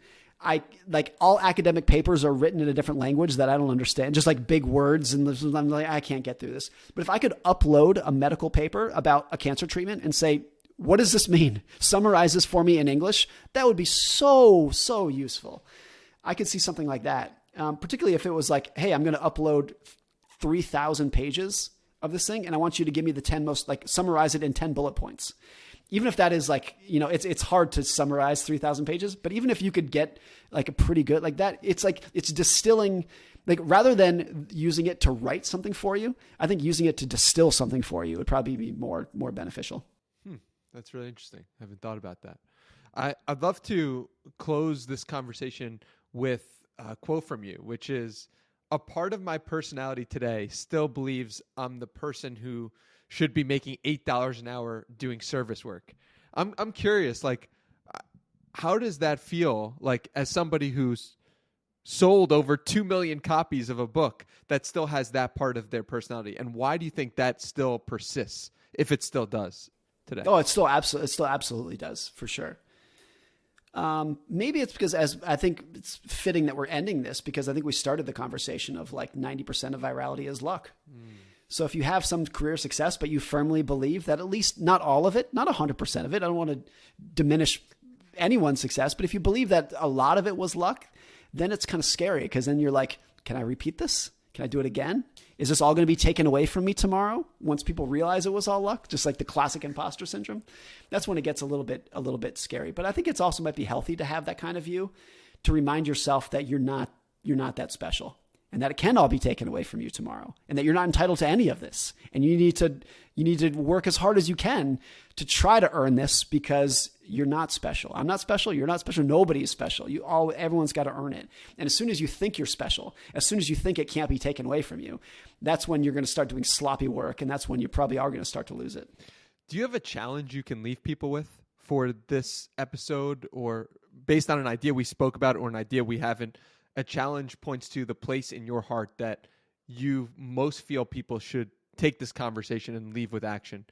All academic papers are written in a different language that I don't understand, just like big words. And I'm like, I can't get through this. But if I could upload a medical paper about a cancer treatment and say, what does this mean? Summarize this for me in English. That would be so, so useful. I could see something like that. Particularly if it was like, hey, I'm going to upload 3,000 pages of this thing. And I want you to give me the 10 most, like summarize it in 10 bullet points. Even if that is like, you know, it's hard to summarize 3,000 pages, but even if you could get like a pretty good like that, it's like, it's distilling, like rather than using it to write something for you, I think using it to distill something for you would probably be more beneficial. That's really interesting. I haven't thought about that. I'd love to close this conversation with a quote from you, which is, a part of my personality today still believes I'm the person who should be making $8 an hour doing service work. I'm curious, like, how does that feel like as somebody who's sold over 2 million copies of a book that still has that part of their personality? And why do you think that still persists, if it still does today? Oh, it still absolutely does, for sure. Maybe it's because I think it's fitting that we're ending this because I think we started the conversation of like 90% of virality is luck. So if you have some career success, but you firmly believe that at least not all of it, not 100% of it, I don't want to diminish anyone's success, but if you believe that a lot of it was luck, then it's kind of scary because then you're like, can I repeat this? Can I do it again? Is this all going to be taken away from me tomorrow once people realize it was all luck? Just like the classic imposter syndrome. That's when it gets a little bit scary. But I think it's also might be healthy to have that kind of view, to remind yourself that you're not that special and that it can all be taken away from you tomorrow and that you're not entitled to any of this. And you need to work as hard as you can to try to earn this because you're not special. I'm not special. You're not special. Nobody is special. Everyone's got to earn it. And as soon as you think you're special, as soon as you think it can't be taken away from you, that's when you're going to start doing sloppy work. And that's when you probably are going to start to lose it. Do you have a challenge you can leave people with for this episode, or based on an idea we spoke about or an idea we haven't? A challenge points to the place in your heart that you most feel people should take this conversation and leave with action.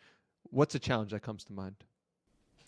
What's a challenge that comes to mind?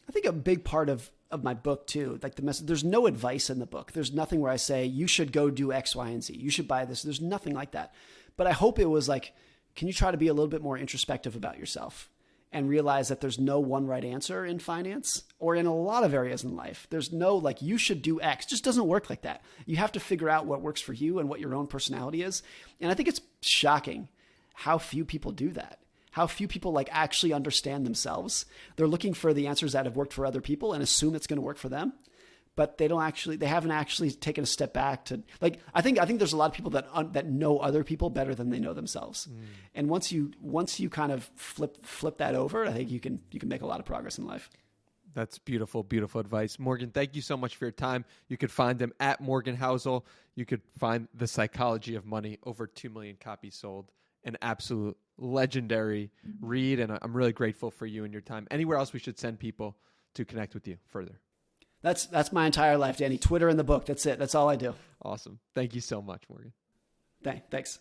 I think a big part of my book too, like the message, there's no advice in the book. There's nothing where I say, you should go do X, Y, and Z. You should buy this. There's nothing like that. But I hope it was like, can you try to be a little bit more introspective about yourself and realize that there's no one right answer in finance or in a lot of areas in life. There's no like, you should do X. It just doesn't work like that. You have to figure out what works for you and what your own personality is. And I think it's shocking how few people do that. How few people like actually understand themselves. They're looking for the answers that have worked for other people and assume it's going to work for them. But they haven't actually taken a step back to like, I think there's a lot of people that know other people better than they know themselves. And once you kind of flip that over, I think you can make a lot of progress in life. That's beautiful, beautiful advice. Morgan, thank you so much for your time. You could find him at Morgan Housel. You could find The Psychology of Money, over 2 million copies sold. an absolute legendary read, and I'm really grateful for you and your time. Anywhere else we should send people to connect with you further? That's my entire life, Danny. Twitter and the book. That's it. That's all I do. Awesome. Thank you so much, Morgan. Thanks.